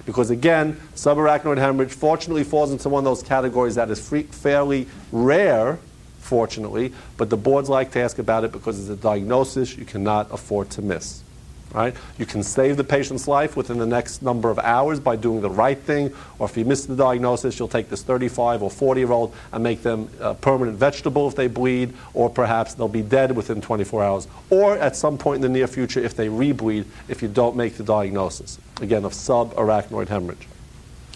Because again, subarachnoid hemorrhage fortunately falls into one of those categories that is fairly rare, fortunately, but the boards like to ask about it because it's a diagnosis you cannot afford to miss. Right? You can save the patient's life within the next number of hours by doing the right thing, or if you miss the diagnosis, you'll take this 35 or 40-year-old and make them a permanent vegetable if they bleed, or perhaps they'll be dead within 24 hours, or at some point in the near future if they rebleed if you don't make the diagnosis, again, of subarachnoid hemorrhage.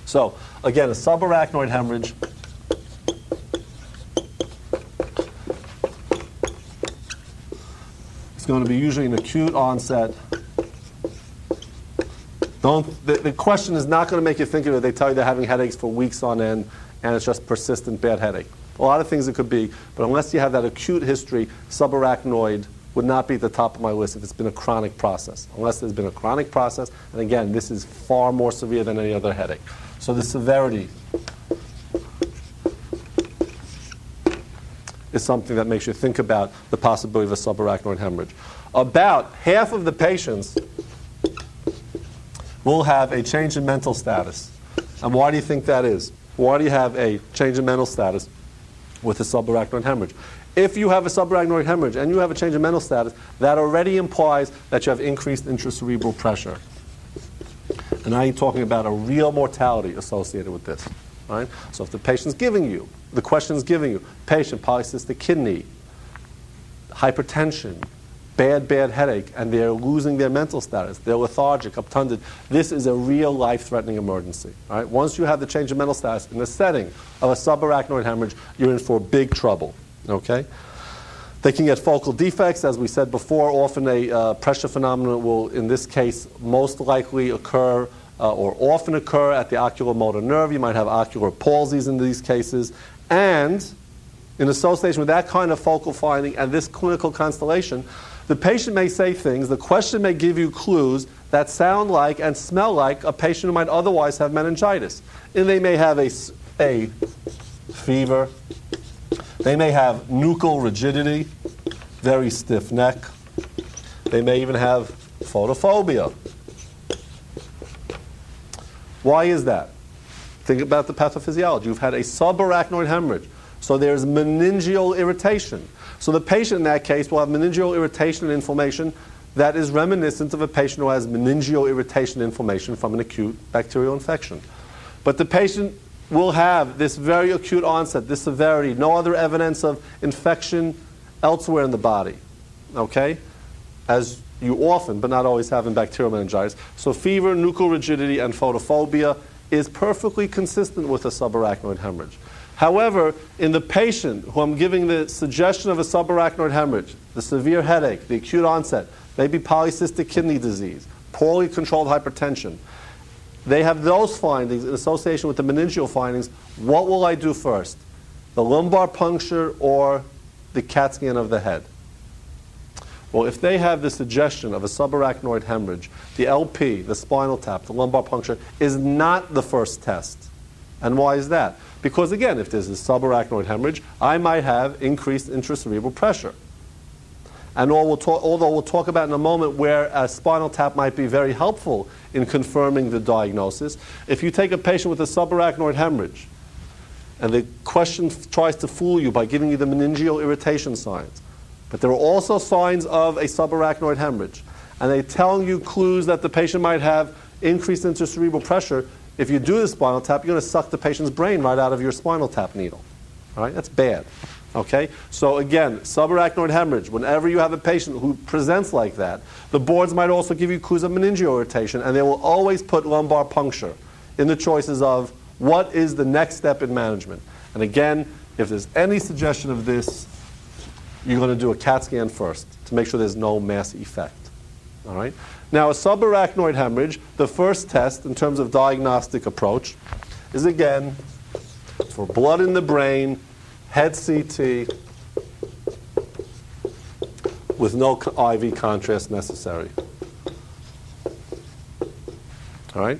So, again, a subarachnoid hemorrhage is going to be usually an acute onset. The question is not going to make you think of it. They tell you they're having headaches for weeks on end, and it's just persistent bad headache. A lot of things it could be, but unless you have that acute history, subarachnoid would not be at the top of my list if it's been a chronic process. Unless there's been a chronic process, and again, this is far more severe than any other headache. So the severity is something that makes you think about the possibility of a subarachnoid hemorrhage. About half of the patients will have a change in mental status. And why do you think that is? Why do you have a change in mental status with a subarachnoid hemorrhage? If you have a subarachnoid hemorrhage and you have a change in mental status, that already implies that you have increased intracerebral pressure. And now you're talking about a real mortality associated with this. Right? So if the patient's giving you, the question's giving you, patient, polycystic kidney, hypertension, bad headache, and they're losing their mental status, they're lethargic, obtunded, this is a real life-threatening emergency. Right? Once you have the change in mental status in the setting of a subarachnoid hemorrhage, you're in for big trouble. Okay? They can get focal defects, as we said before. Often a pressure phenomenon will, in this case, most likely occur or often occur at the oculomotor nerve. You might have ocular palsies in these cases. And in association with that kind of focal finding and this clinical constellation, The patient may say things, the question may give you clues that sound like and smell like a patient who might otherwise have meningitis. And they may have a fever. They may have nuchal rigidity, very stiff neck. They may even have photophobia. Why is that? Think about the pathophysiology. You've had a subarachnoid hemorrhage, so there's meningeal irritation. So the patient in that case will have meningeal irritation and inflammation that is reminiscent of a patient who has meningeal irritation and inflammation from an acute bacterial infection. But the patient will have this very acute onset, this severity, no other evidence of infection elsewhere in the body, okay? As you often, but not always, have in bacterial meningitis. So fever, nuchal rigidity, and photophobia is perfectly consistent with a subarachnoid hemorrhage. However, in the patient who I'm giving the suggestion of a subarachnoid hemorrhage, the severe headache, the acute onset, maybe polycystic kidney disease, poorly controlled hypertension, they have those findings in association with the meningeal findings. What will I do first? The lumbar puncture or the CAT scan of the head? Well, if they have the suggestion of a subarachnoid hemorrhage, the LP, the spinal tap, the lumbar puncture, is not the first test. And why is that? Because again, if there's a subarachnoid hemorrhage, I might have increased intracerebral pressure. And although we'll talk about in a moment where a spinal tap might be very helpful in confirming the diagnosis, if you take a patient with a subarachnoid hemorrhage, and the question tries to fool you by giving you the meningeal irritation signs, but there are also signs of a subarachnoid hemorrhage, and they're telling you clues that the patient might have increased intracerebral pressure, if you do the spinal tap, you're going to suck the patient's brain right out of your spinal tap needle. All right? That's bad. Okay? So again, subarachnoid hemorrhage, whenever you have a patient who presents like that, the boards might also give you clues of meningeal irritation, and they will always put lumbar puncture in the choices of what is the next step in management. And again, if there's any suggestion of this, you're going to do a CAT scan first to make sure there's no mass effect. All right? Now, a subarachnoid hemorrhage, the first test in terms of diagnostic approach is, again, for blood in the brain, head CT, with no IV contrast necessary. All right?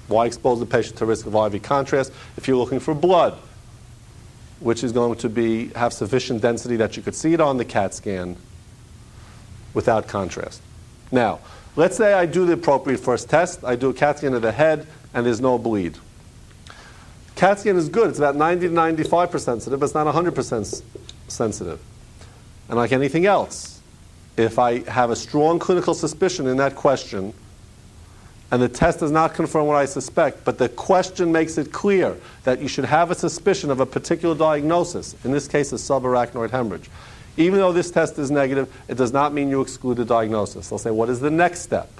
Why expose the patient to risk of IV contrast? If you're looking for blood, which is going to have sufficient density that you could see it on the CAT scan without contrast. Now, let's say I do the appropriate first test. I do a CAT scan of the head, and there's no bleed. CAT scan is good. It's about 90 to 95% sensitive, but it's not 100% sensitive. And like anything else, if I have a strong clinical suspicion in that question, and the test does not confirm what I suspect, but the question makes it clear that you should have a suspicion of a particular diagnosis, in this case a subarachnoid hemorrhage. Even though this test is negative, it does not mean you exclude the diagnosis. They'll say, what is the next step?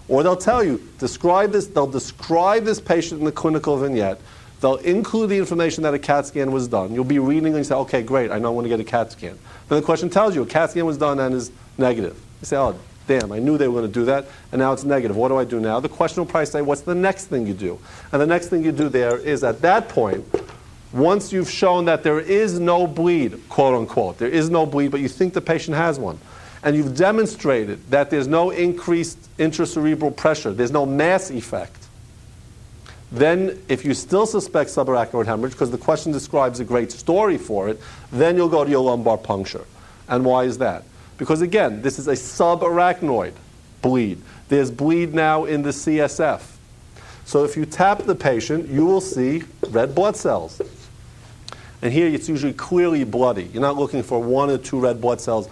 Or they'll tell you, they'll describe this patient in the clinical vignette. They'll include the information that a CAT scan was done. You'll be reading and you say, okay, great, I know I'm going to get a CAT scan. Then the question tells you, a CAT scan was done and is negative. You say, oh, damn, I knew they were going to do that, and now it's negative. What do I do now? The question will probably say, what's the next thing you do? And the next thing you do there is, at that point, once you've shown that there is no bleed, quote unquote, there is no bleed, but you think the patient has one, and you've demonstrated that there's no increased intracerebral pressure, there's no mass effect, then if you still suspect subarachnoid hemorrhage, because the question describes a great story for it, then you'll go to your lumbar puncture. And why is that? Because again, this is a subarachnoid bleed. There's bleed now in the CSF. So if you tap the patient, you will see red blood cells. And here it's usually clearly bloody. You're not looking for 1 or 2 red blood cells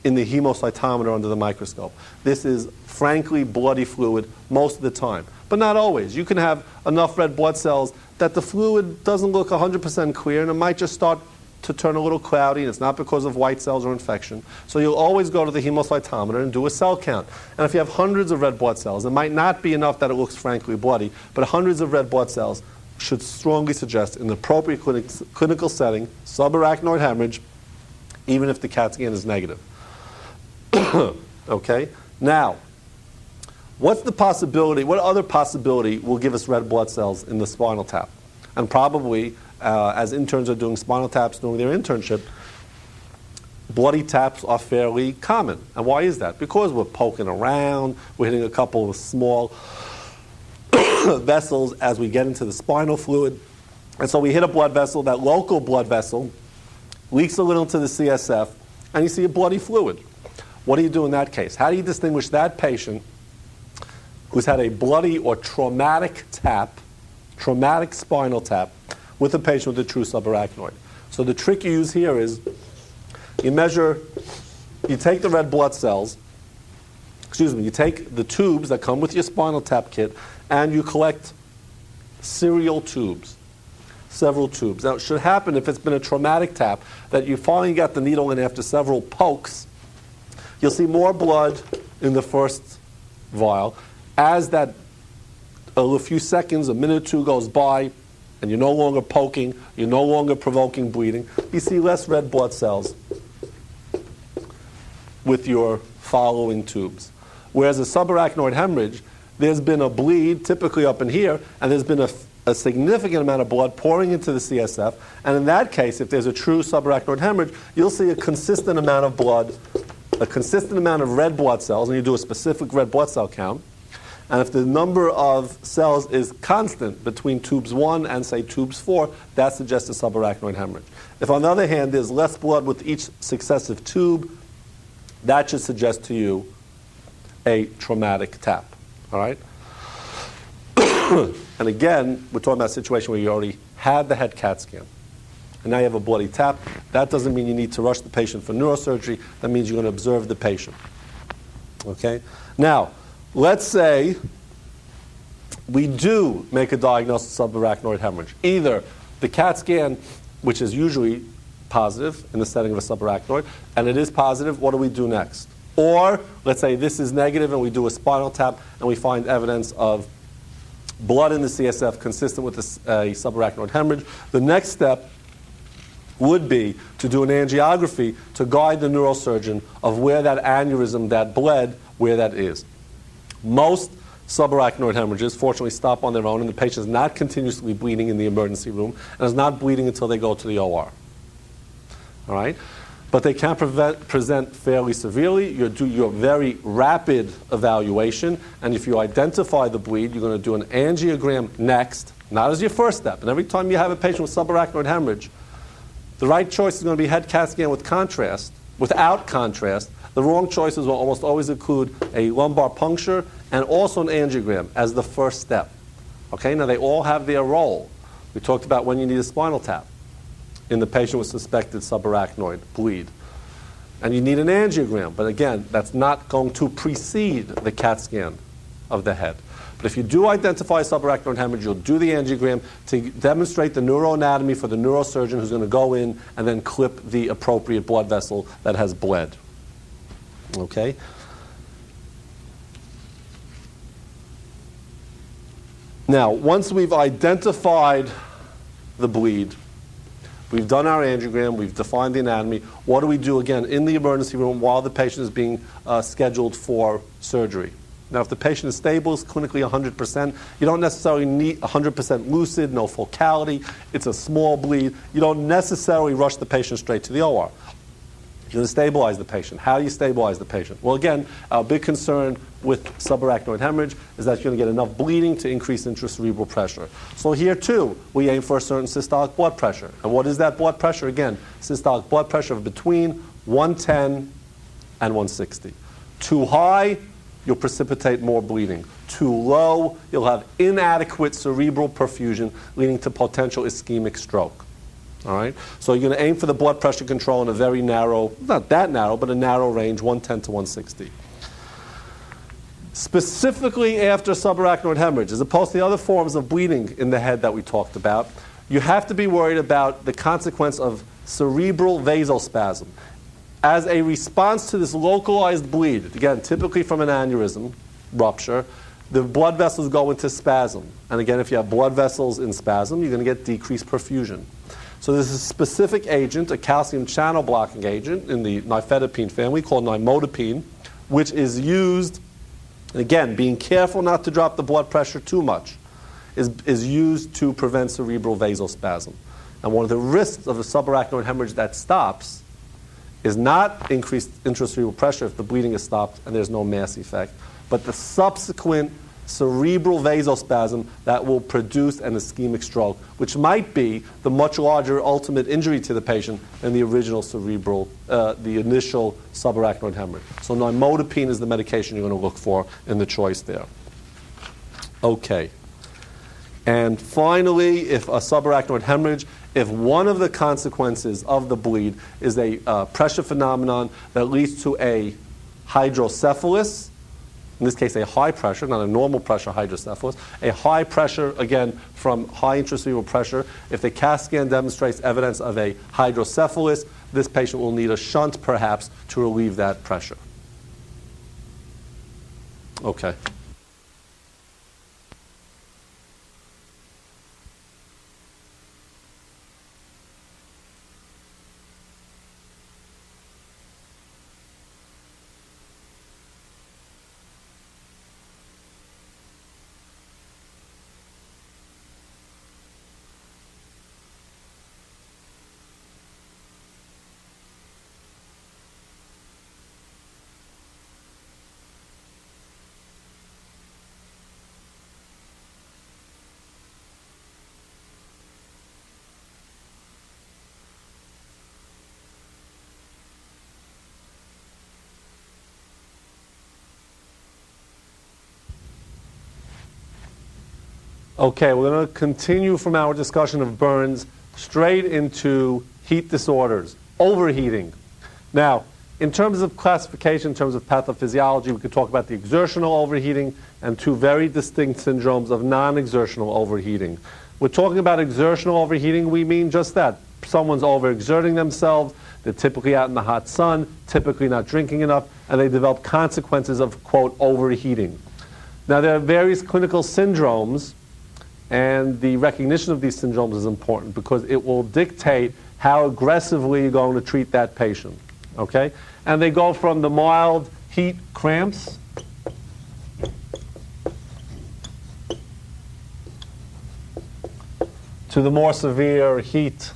in the hemocytometer under the microscope. This is frankly bloody fluid most of the time, but not always. You can have enough red blood cells that the fluid doesn't look 100% clear, and it might just start to turn a little cloudy, and it's not because of white cells or infection. So you'll always go to the hemocytometer and do a cell count. And if you have hundreds of red blood cells, it might not be enough that it looks frankly bloody, but hundreds of red blood cells should strongly suggest, in the appropriate clinical setting, subarachnoid hemorrhage, even if the CAT scan is negative. Okay? Now, what's the possibility, what other possibility will give us red blood cells in the spinal tap? And probably, as interns are doing spinal taps during their internship, bloody taps are fairly common. And why is that? Because we're poking around, we're hitting a couple of small vessels as we get into the spinal fluid. And so we hit a blood vessel, that local blood vessel leaks a little into the CSF, and you see a bloody fluid. What do you do in that case? How do you distinguish that patient who's had a bloody or traumatic tap, traumatic spinal tap, with a patient with a true subarachnoid? So the trick you use here is you take the red blood cells, you take the tubes that come with your spinal tap kit, and you collect serial tubes, several tubes. Now, it should happen if it's been a traumatic tap that you finally got the needle in after several pokes. You'll see more blood in the first vial. As that a few seconds, a minute or two goes by, and you're no longer poking, you're no longer provoking bleeding, you see less red blood cells with your following tubes. Whereas a subarachnoid hemorrhage, there's been a bleed, typically up in here, and there's been a significant amount of blood pouring into the CSF. And in that case, if there's a true subarachnoid hemorrhage, you'll see a consistent amount of blood, a consistent amount of red blood cells, and you do a specific red blood cell count. And if the number of cells is constant between tubes 1 and, say, tubes 4, that suggests a subarachnoid hemorrhage. If, on the other hand, there's less blood with each successive tube, that should suggest to you a traumatic tap. All right? And again, we're talking about a situation where you already had the head CAT scan, and now you have a bloody tap. That doesn't mean you need to rush the patient for neurosurgery. That means you're going to observe the patient. Okay? Now, let's say we do make a diagnosis of subarachnoid hemorrhage. Either the CAT scan, which is usually positive in the setting of a subarachnoid, and it is positive, what do we do next? Or, let's say this is negative and we do a spinal tap and we find evidence of blood in the CSF consistent with a subarachnoid hemorrhage. The next step would be to do an angiography to guide the neurosurgeon of where that aneurysm that bled, where that is. Most subarachnoid hemorrhages, fortunately, stop on their own, and the patient is not continuously bleeding in the emergency room and is not bleeding until they go to the OR. All right? But they can present fairly severely. You do your very rapid evaluation, and if you identify the bleed, you're going to do an angiogram next, not as your first step. And every time you have a patient with subarachnoid hemorrhage, the right choice is going to be head CAT scan with contrast. Without contrast, the wrong choices will almost always include a lumbar puncture and also an angiogram as the first step. Okay, now they all have their role. We talked about when you need a spinal tap in the patient with suspected subarachnoid bleed. And you need an angiogram, but again, that's not going to precede the CAT scan of the head. But if you do identify subarachnoid hemorrhage, you'll do the angiogram to demonstrate the neuroanatomy for the neurosurgeon who's going to go in and then clip the appropriate blood vessel that has bled. Okay? Now, once we've identified the bleed, we've done our angiogram, we've defined the anatomy, what do we do again in the emergency room while the patient is being scheduled for surgery? Now, if the patient is stable, is clinically 100%, you don't necessarily need 100% lucid, no focality, it's a small bleed, you don't necessarily rush the patient straight to the OR. You're going to stabilize the patient. How do you stabilize the patient? Well, again, our big concern with subarachnoid hemorrhage is that you're going to get enough bleeding to increase intracerebral pressure. So here, too, we aim for a certain systolic blood pressure. And what is that blood pressure? Again, systolic blood pressure of between 110 and 160. Too high, you'll precipitate more bleeding. Too low, you'll have inadequate cerebral perfusion, leading to potential ischemic stroke. All right? So you're going to aim for the blood pressure control in a very narrow, not that narrow, but a narrow range, 110 to 160. Specifically after subarachnoid hemorrhage, as opposed to the other forms of bleeding in the head that we talked about, you have to be worried about the consequence of cerebral vasospasm. As a response to this localized bleed, again, typically from an aneurysm rupture, the blood vessels go into spasm. And again, if you have blood vessels in spasm, you're going to get decreased perfusion. So there's a specific agent, a calcium channel blocking agent in the nifedipine family called nimodipine, which is used, again, being careful not to drop the blood pressure too much, is used to prevent cerebral vasospasm. And one of the risks of a subarachnoid hemorrhage that stops is not increased intracerebral pressure if the bleeding is stopped and there's no mass effect, but the subsequent cerebral vasospasm that will produce an ischemic stroke, which might be the much larger ultimate injury to the patient than the original cerebral, the initial subarachnoid hemorrhage. So nimodipine is the medication you're going to look for in the choice there. Okay. And finally, if a subarachnoid hemorrhage, if one of the consequences of the bleed is a pressure phenomenon that leads to a hydrocephalus, in this case a high pressure, not a normal pressure hydrocephalus, a high pressure, again, from high intracerebral pressure, if the CAT scan demonstrates evidence of a hydrocephalus, this patient will need a shunt perhaps to relieve that pressure. Okay. Okay, we're going to continue from our discussion of burns straight into heat disorders, overheating. Now, in terms of classification, in terms of pathophysiology, we could talk about the exertional overheating and two very distinct syndromes of non-exertional overheating. We're talking about exertional overheating, we mean just that. Someone's overexerting themselves, they're typically out in the hot sun, typically not drinking enough, and they develop consequences of, quote, overheating. Now, there are various clinical syndromes, and the recognition of these syndromes is important because it will dictate how aggressively you're going to treat that patient. Okay? And they go from the mild heat cramps to the more severe heat.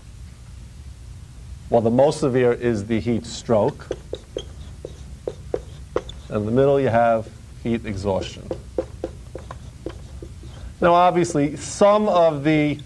Well, the most severe is the heat stroke. And in the middle you have heat exhaustion. Now, obviously, some of the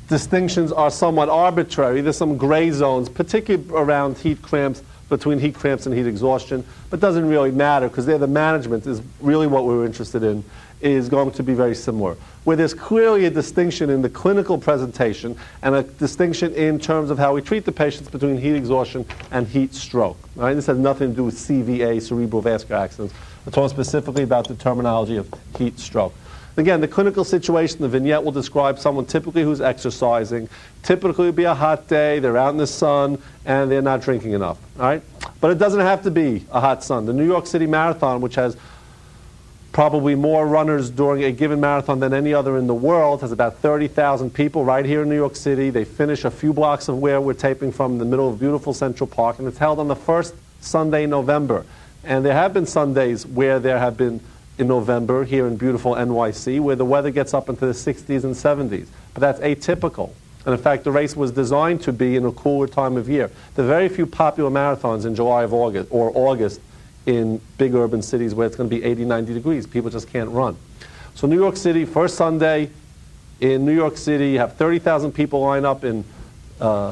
distinctions are somewhat arbitrary. There's some gray zones, particularly around heat cramps, between heat cramps and heat exhaustion, but it doesn't really matter because the management is really what we're interested in, is going to be very similar. Where there's clearly a distinction in the clinical presentation and a distinction in terms of how we treat the patients between heat exhaustion and heat stroke. All right? This has nothing to do with CVA, cerebral vascular accidents. We're talking specifically about the terminology of heat stroke. Again, the clinical situation, the vignette will describe someone typically who's exercising. Typically it would be a hot day, they're out in the sun, and they're not drinking enough. All right? But it doesn't have to be a hot sun. The New York City Marathon, which has probably more runners during a given marathon than any other in the world, has about 30,000 people right here in New York City. They finish a few blocks of where we're taping from in the middle of beautiful Central Park, and it's held on the first Sunday in November. And there have been Sundays where there have been in November here in beautiful NYC where the weather gets up into the 60s and 70s. But that's atypical. And in fact, the race was designed to be in a cooler time of year. There are very few popular marathons in July of August or August in big urban cities where it's going to be 80, 90 degrees. People just can't run. So New York City, first Sunday in New York City, you have 30,000 people line up in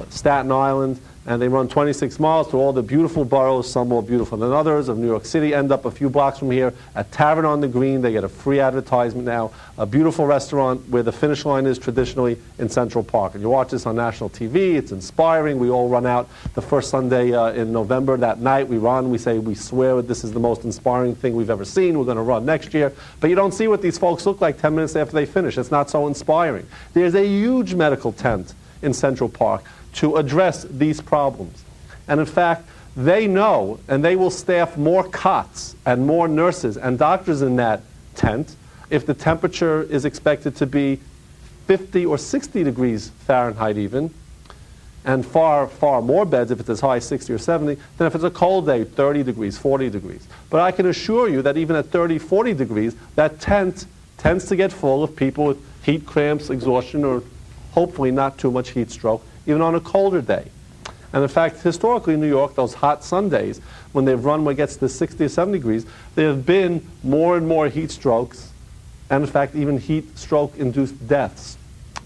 Staten Island, and they run 26 miles through all the beautiful boroughs, some more beautiful than others, of New York City, end up a few blocks from here at Tavern on the Green. They get a free advertisement now, a beautiful restaurant where the finish line is traditionally in Central Park. And you watch this on national TV, it's inspiring. We all run out the first Sunday in November. That night we run, we say, we swear this is the most inspiring thing we've ever seen. We're going to run next year. But you don't see what these folks look like 10 minutes after they finish. It's not so inspiring. There's a huge medical tent in Central Park to address these problems. And in fact, they know, and they will staff more cots and more nurses and doctors in that tent if the temperature is expected to be 50 or 60 degrees Fahrenheit even, and far, far more beds if it's as high as 60 or 70 than if it's a cold day, 30 degrees, 40 degrees. But I can assure you that even at 30, 40 degrees, that tent tends to get full of people with heat cramps, exhaustion, or hopefully not too much heat stroke, even on a colder day. And in fact, historically in New York, those hot Sundays, when they've run when it gets to 60 or 70 degrees, there have been more and more heat strokes, and in fact, even heat stroke-induced deaths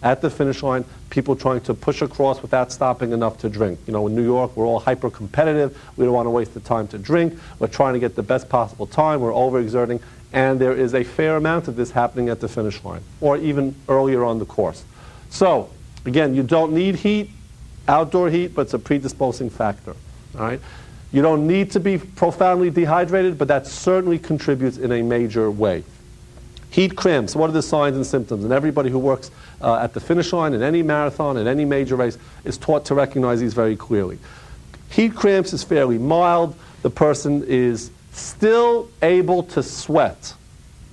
at the finish line, people trying to push across without stopping enough to drink. You know, in New York, we're all hyper-competitive. We don't want to waste the time to drink. We're trying to get the best possible time. We're overexerting. And there is a fair amount of this happening at the finish line, or even earlier on the course. So, again, you don't need heat, outdoor heat, but it's a predisposing factor. All right? You don't need to be profoundly dehydrated, but that certainly contributes in a major way. Heat cramps, what are the signs and symptoms? And everybody who works at the finish line in any marathon, in any major race, is taught to recognize these very clearly. Heat cramps is fairly mild. The person is still able to sweat.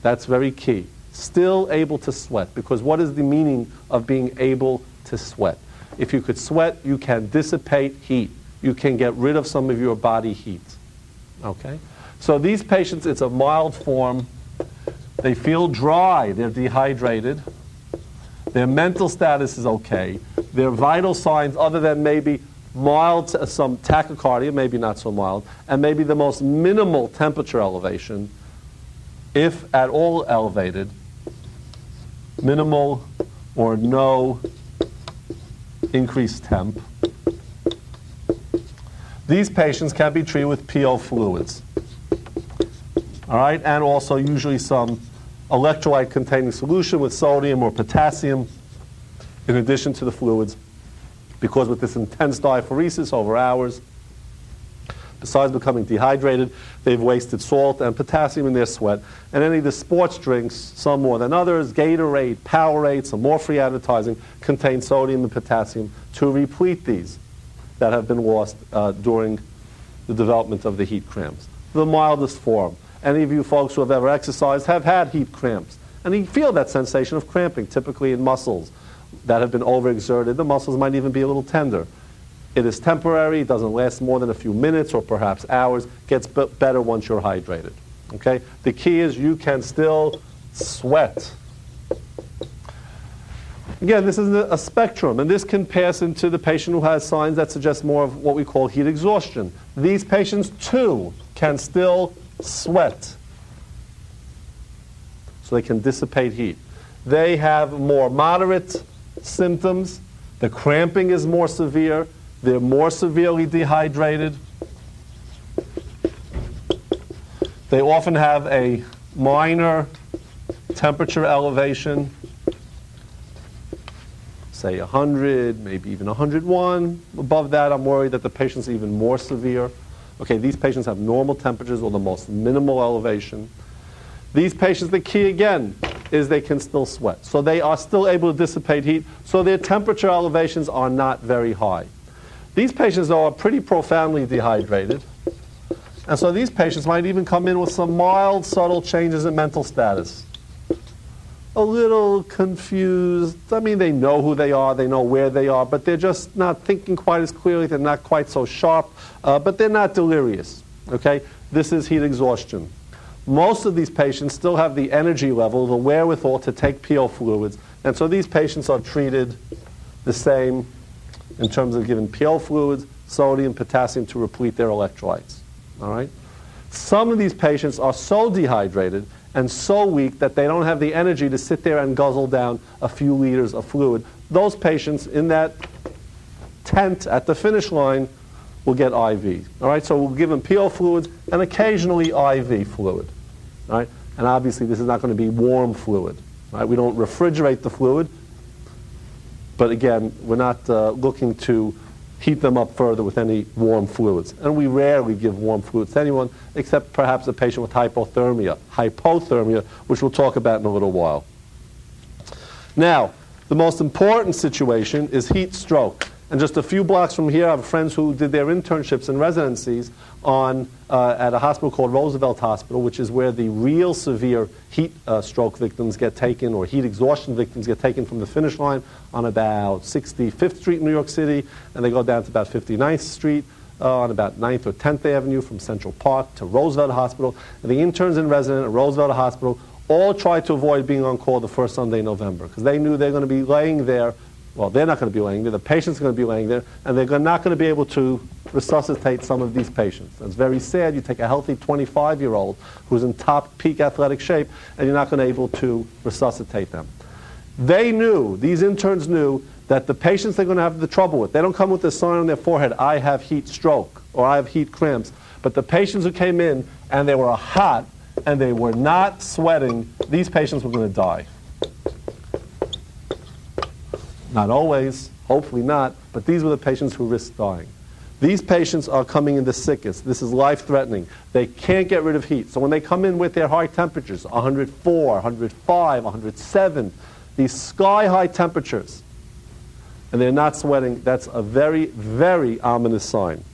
That's very key. Still able to sweat. Because what is the meaning of being able to sweat? If you could sweat, you can dissipate heat. You can get rid of some of your body heat. Okay? So these patients, it's a mild form. They feel dry. They're dehydrated. Their mental status is okay. Their vital signs, other than maybe mild, some tachycardia, maybe not so mild, and maybe the most minimal temperature elevation, if at all elevated, minimal or no increased temp. These patients can be treated with PO fluids. All right, and also usually some electrolyte-containing solution with sodium or potassium in addition to the fluids, because with this intense diaphoresis over hours, besides becoming dehydrated, they've wasted salt and potassium in their sweat. And any of the sports drinks, some more than others, Gatorade, Powerade, some more free advertising, contain sodium and potassium to replete these that have been lost during the development of the heat cramps. The mildest form. Any of you folks who have ever exercised have had heat cramps. And you feel that sensation of cramping, typically in muscles that have been overexerted. The muscles might even be a little tender. It is temporary. It doesn't last more than a few minutes or perhaps hours. Gets better once you're hydrated. Okay? The key is you can still sweat. Again, this is a spectrum, and this can pass into the patient who has signs that suggest more of what we call heat exhaustion. These patients, too, can still sweat. So they can dissipate heat. They have more moderate symptoms. The cramping is more severe. They're more severely dehydrated. They often have a minor temperature elevation, say 100, maybe even 101. Above that, I'm worried that the patient's even more severe. Okay, these patients have normal temperatures or the most minimal elevation. These patients, the key again is they can still sweat. So they are still able to dissipate heat, so their temperature elevations are not very high. These patients, though, are pretty profoundly dehydrated. And so these patients might even come in with some mild, subtle changes in mental status. A little confused. I mean, they know who they are, they know where they are, but they're just not thinking quite as clearly, they're not quite so sharp, but they're not delirious. Okay? This is heat exhaustion. Most of these patients still have the energy level, the wherewithal to take PO fluids, and so these patients are treated the same in terms of giving PO fluids, sodium, potassium to replete their electrolytes. All right? Some of these patients are so dehydrated and so weak that they don't have the energy to sit there and guzzle down a few liters of fluid. Those patients in that tent at the finish line will get IV. All right? So we'll give them PO fluids and occasionally IV fluid. All right? And obviously this is not going to be warm fluid. Right? We don't refrigerate the fluid, but again, we're not looking to heat them up further with any warm fluids. And we rarely give warm fluids to anyone, except perhaps a patient with hypothermia, which we'll talk about in a little while. Now, the most important situation is heat stroke. And just a few blocks from here, I have friends who did their internships and residencies at a hospital called Roosevelt Hospital, which is where the real severe heat stroke victims get taken, or heat exhaustion victims get taken from the finish line on about 65th Street in New York City, and they go down to about 59th Street on about 9th or 10th Avenue from Central Park to Roosevelt Hospital. And the interns and residents at Roosevelt Hospital all tried to avoid being on call the first Sunday in November, because they knew they were going to be laying there Well, they're not going to be laying there. The patient's going to be laying there, and they're not going to be able to resuscitate some of these patients. It's very sad. You take a healthy 25-year-old who's in top peak athletic shape, and you're not going to be able to resuscitate them. They knew, these interns knew, that the patients they're going to have the trouble with, they don't come with a sign on their forehead, I have heat stroke, or I have heat cramps. But the patients who came in, and they were hot, and they were not sweating, these patients were going to die. Not always, hopefully not, but these were the patients who risked dying. These patients are coming in the sickest. This is life-threatening. They can't get rid of heat. So when they come in with their high temperatures, 104, 105, 107, these sky-high temperatures, and they're not sweating, that's a very, very ominous sign.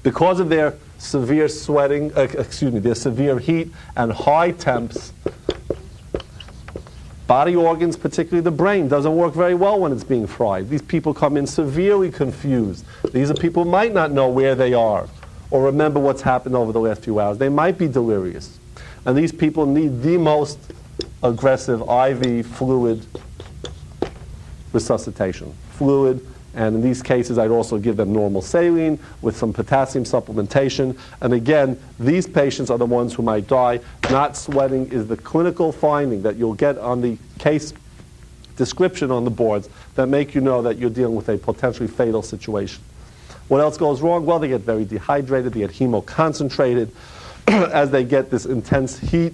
Because of their severe sweating, their severe heat and high temps, body organs, particularly the brain, doesn't work very well when it's being fried. These people come in severely confused. These are people who might not know where they are or remember what's happened over the last few hours. They might be delirious. And these people need the most aggressive IV fluid resuscitation. Fluid, and in these cases I'd also give them normal saline with some potassium supplementation. And again, these patients are the ones who might die. Not sweating is the clinical finding that you'll get on the case description on the boards that make you know that you're dealing with a potentially fatal situation. What else goes wrong? Well, they get very dehydrated, they get hemoconcentrated. As they get this intense heat,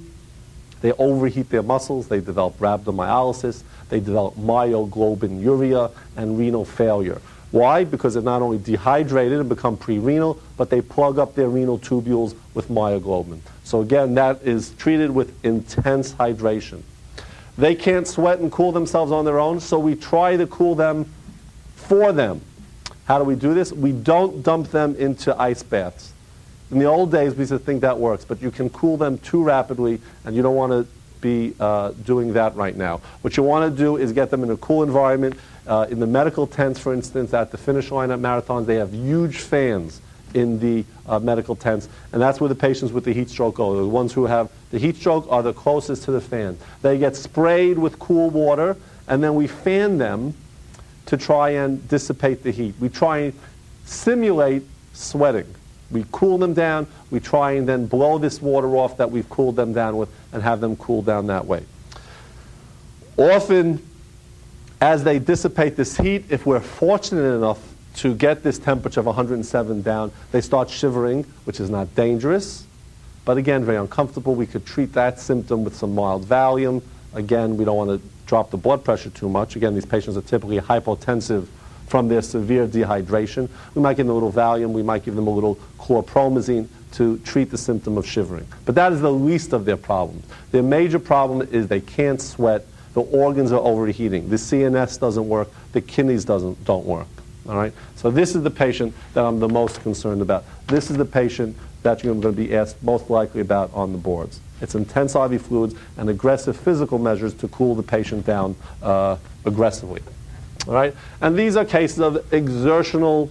they overheat their muscles, they develop rhabdomyolysis, they develop myoglobinuria and renal failure. Why? Because they're not only dehydrated and become pre-renal, but they plug up their renal tubules with myoglobin. So again, that is treated with intense hydration. They can't sweat and cool themselves on their own, so we try to cool them for them. How do we do this? We don't dump them into ice baths. In the old days, we used to think that works, but you can cool them too rapidly, and you don't want to be doing that right now. What you want to do is get them in a cool environment. In the medical tents, for instance, at the finish line at marathons, they have huge fans in the medical tents, and that's where the patients with the heat stroke go. The ones who have the heat stroke are the closest to the fan. They get sprayed with cool water, and then we fan them to try and dissipate the heat. We try and simulate sweating. We cool them down, we try and then blow this water off that we've cooled them down with and have them cool down that way. Often, as they dissipate this heat, if we're fortunate enough to get this temperature of 107 down, they start shivering, which is not dangerous, but again, very uncomfortable. We could treat that symptom with some mild Valium. Again, we don't want to drop the blood pressure too much. Again, these patients are typically hypotensive from their severe dehydration. We might give them a little Valium, we might give them a little chlorpromazine to treat the symptom of shivering. But that is the least of their problems. Their major problem is they can't sweat, the organs are overheating, the CNS doesn't work, the kidneys don't work. All right? So this is the patient that I'm the most concerned about. This is the patient that you're going to be asked most likely about on the boards. It's intense IV fluids and aggressive physical measures to cool the patient down aggressively. All right? And these are cases of exertional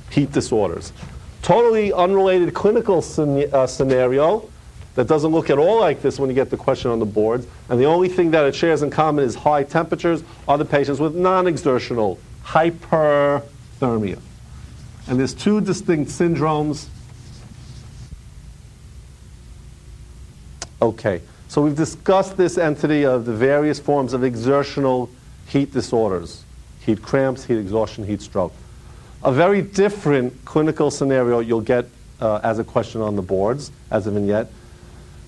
heat disorders. Totally unrelated clinical scenario that doesn't look at all like this when you get the question on the boards. And the only thing that it shares in common is high temperatures are the patients with non-exertional hyperthermia. And there's two distinct syndromes. Okay. So we've discussed this entity of the various forms of exertional heat disorders, heat cramps, heat exhaustion, heat stroke. A very different clinical scenario you'll get as a question on the boards, as a vignette,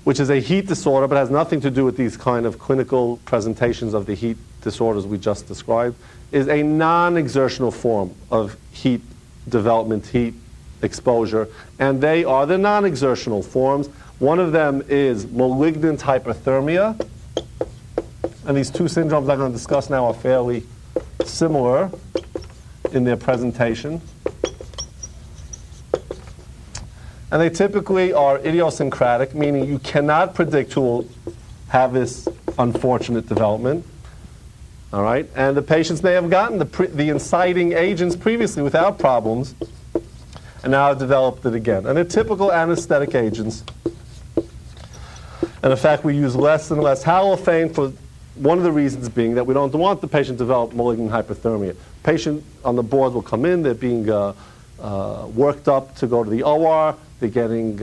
which is a heat disorder but has nothing to do with these kind of clinical presentations of the heat disorders we just described, is a non-exertional form of heat development, heat exposure, and they are the non-exertional forms. One of them is malignant hyperthermia, and these two syndromes I'm going to discuss now are fairly similar in their presentation. And they typically are idiosyncratic, meaning you cannot predict who will have this unfortunate development. All right? And the patients may have gotten the inciting agents previously without problems, and now have developed it again. And they're typical anesthetic agents. And in fact, we use less and less halophane for one of the reasons being that we don't want the patient to develop malignant hyperthermia. Patient on the board will come in, they're being worked up to go to the OR, they're getting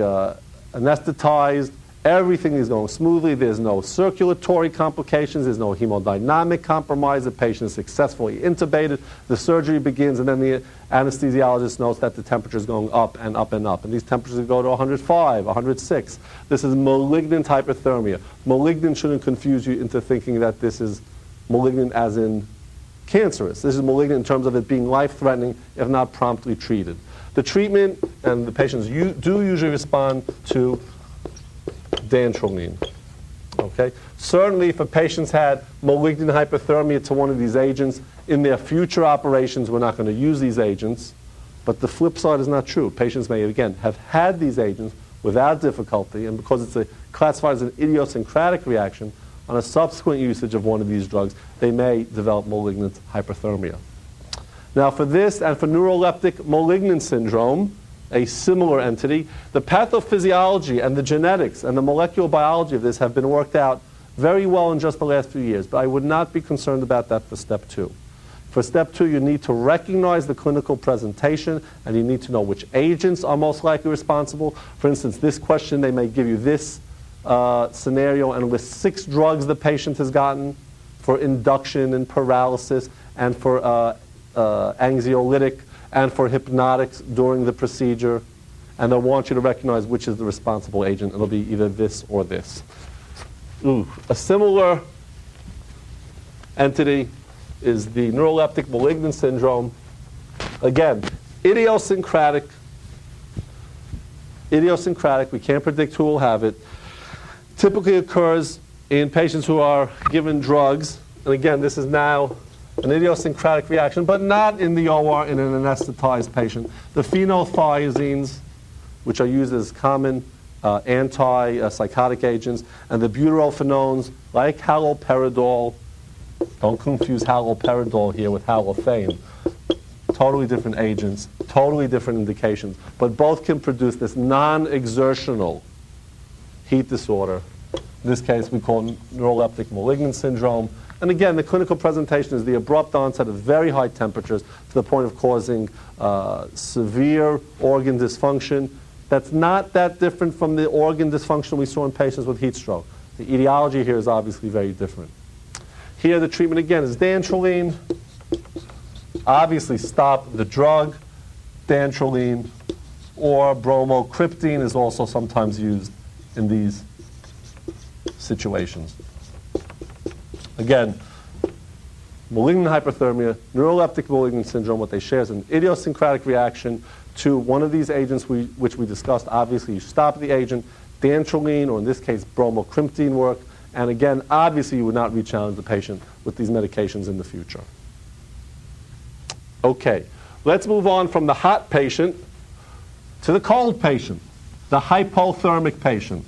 anesthetized, everything is going smoothly, there's no circulatory complications, there's no hemodynamic compromise, the patient is successfully intubated, the surgery begins, and then the anesthesiologist notes that the temperature is going up and up and up, and these temperatures go to 105, 106. This is malignant hyperthermia. Malignant shouldn't confuse you into thinking that this is malignant as in cancerous. This is malignant in terms of it being life-threatening if not promptly treated. The treatment, and the patients do usually respond to dantrolene. Okay? Certainly, if a patient's had malignant hyperthermia to one of these agents, in their future operations, we're not going to use these agents. But the flip side is not true. Patients may, again, have had these agents without difficulty, and because it's classified as an idiosyncratic reaction, on a subsequent usage of one of these drugs, they may develop malignant hyperthermia. Now, for this and for neuroleptic malignant syndrome, a similar entity, the pathophysiology and the genetics and the molecular biology of this have been worked out very well in just the last few years, but I would not be concerned about that for step 2. For step 2, you need to recognize the clinical presentation, and you need to know which agents are most likely responsible. For instance, this question, they may give you this scenario and list 6 drugs the patient has gotten for induction and paralysis and for anxiolytic and for hypnotics during the procedure, and they'll want you to recognize which is the responsible agent. It'll be either this or this. A similar entity is the neuroleptic malignant syndrome. Again, idiosyncratic. We can't predict who will have it. Typically occurs in patients who are given drugs, and again, this is now an idiosyncratic reaction, but not in the OR in an anesthetized patient. The phenothiazines, which are used as common anti-psychotic agents, and the butyrophonones, like haloperidol. Don't confuse haloperidol here with halothane. Totally different agents, totally different indications, but both can produce this non-exertional heat disorder. In this case, we call it neuroleptic malignant syndrome. And again, the clinical presentation is the abrupt onset of very high temperatures to the point of causing severe organ dysfunction. That's not that different from the organ dysfunction we saw in patients with heat stroke. The etiology here is obviously very different. Here, the treatment again is dantrolene. Obviously, stop the drug. Dantrolene or bromocriptine is also sometimes used in these situations. Again, malignant hyperthermia, neuroleptic malignant syndrome, what they share is an idiosyncratic reaction to one of these agents which we discussed. Obviously, you stop the agent, dantrolene, or in this case, bromocriptine work. And again, obviously, you would not re-challenge the patient with these medications in the future. Okay, let's move on from the hot patient to the cold patient, the hypothermic patient.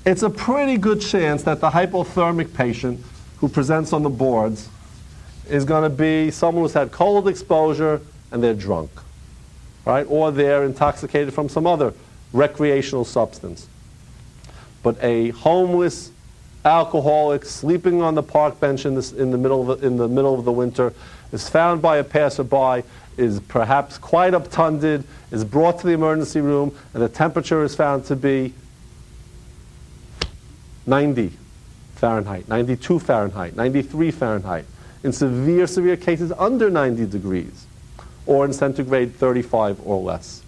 It's a pretty good chance that the hypothermic patient who presents on the boards is going to be someone who's had cold exposure and they're drunk, right? Or they're intoxicated from some other recreational substance. But a homeless alcoholic sleeping on the park bench in the middle of the winter is found by a passerby, is perhaps quite obtunded, is brought to the emergency room, and the temperature is found to be 90 Fahrenheit, 92 Fahrenheit, 93 Fahrenheit. In severe cases, under 90 degrees, or in centigrade 35 or less.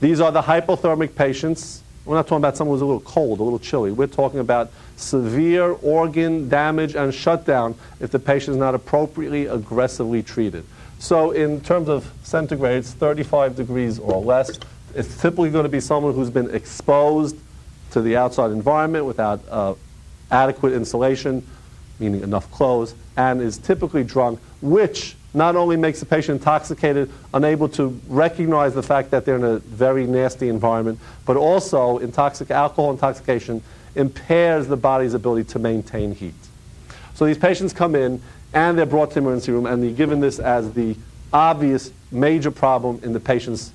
These are the hypothermic patients. We're not talking about someone who's a little cold, a little chilly. We're talking about severe organ damage and shutdown if the patient is not appropriately aggressively treated. So in terms of centigrades, 35 degrees or less, it's typically going to be someone who's been exposed to the outside environment without adequate insulation, meaning enough clothes, and is typically drunk, which not only makes the patient intoxicated, unable to recognize the fact that they're in a very nasty environment, but also alcohol intoxication impairs the body's ability to maintain heat. So these patients come in, and they're brought to the emergency room, and they're given this as the obvious major problem in the patient's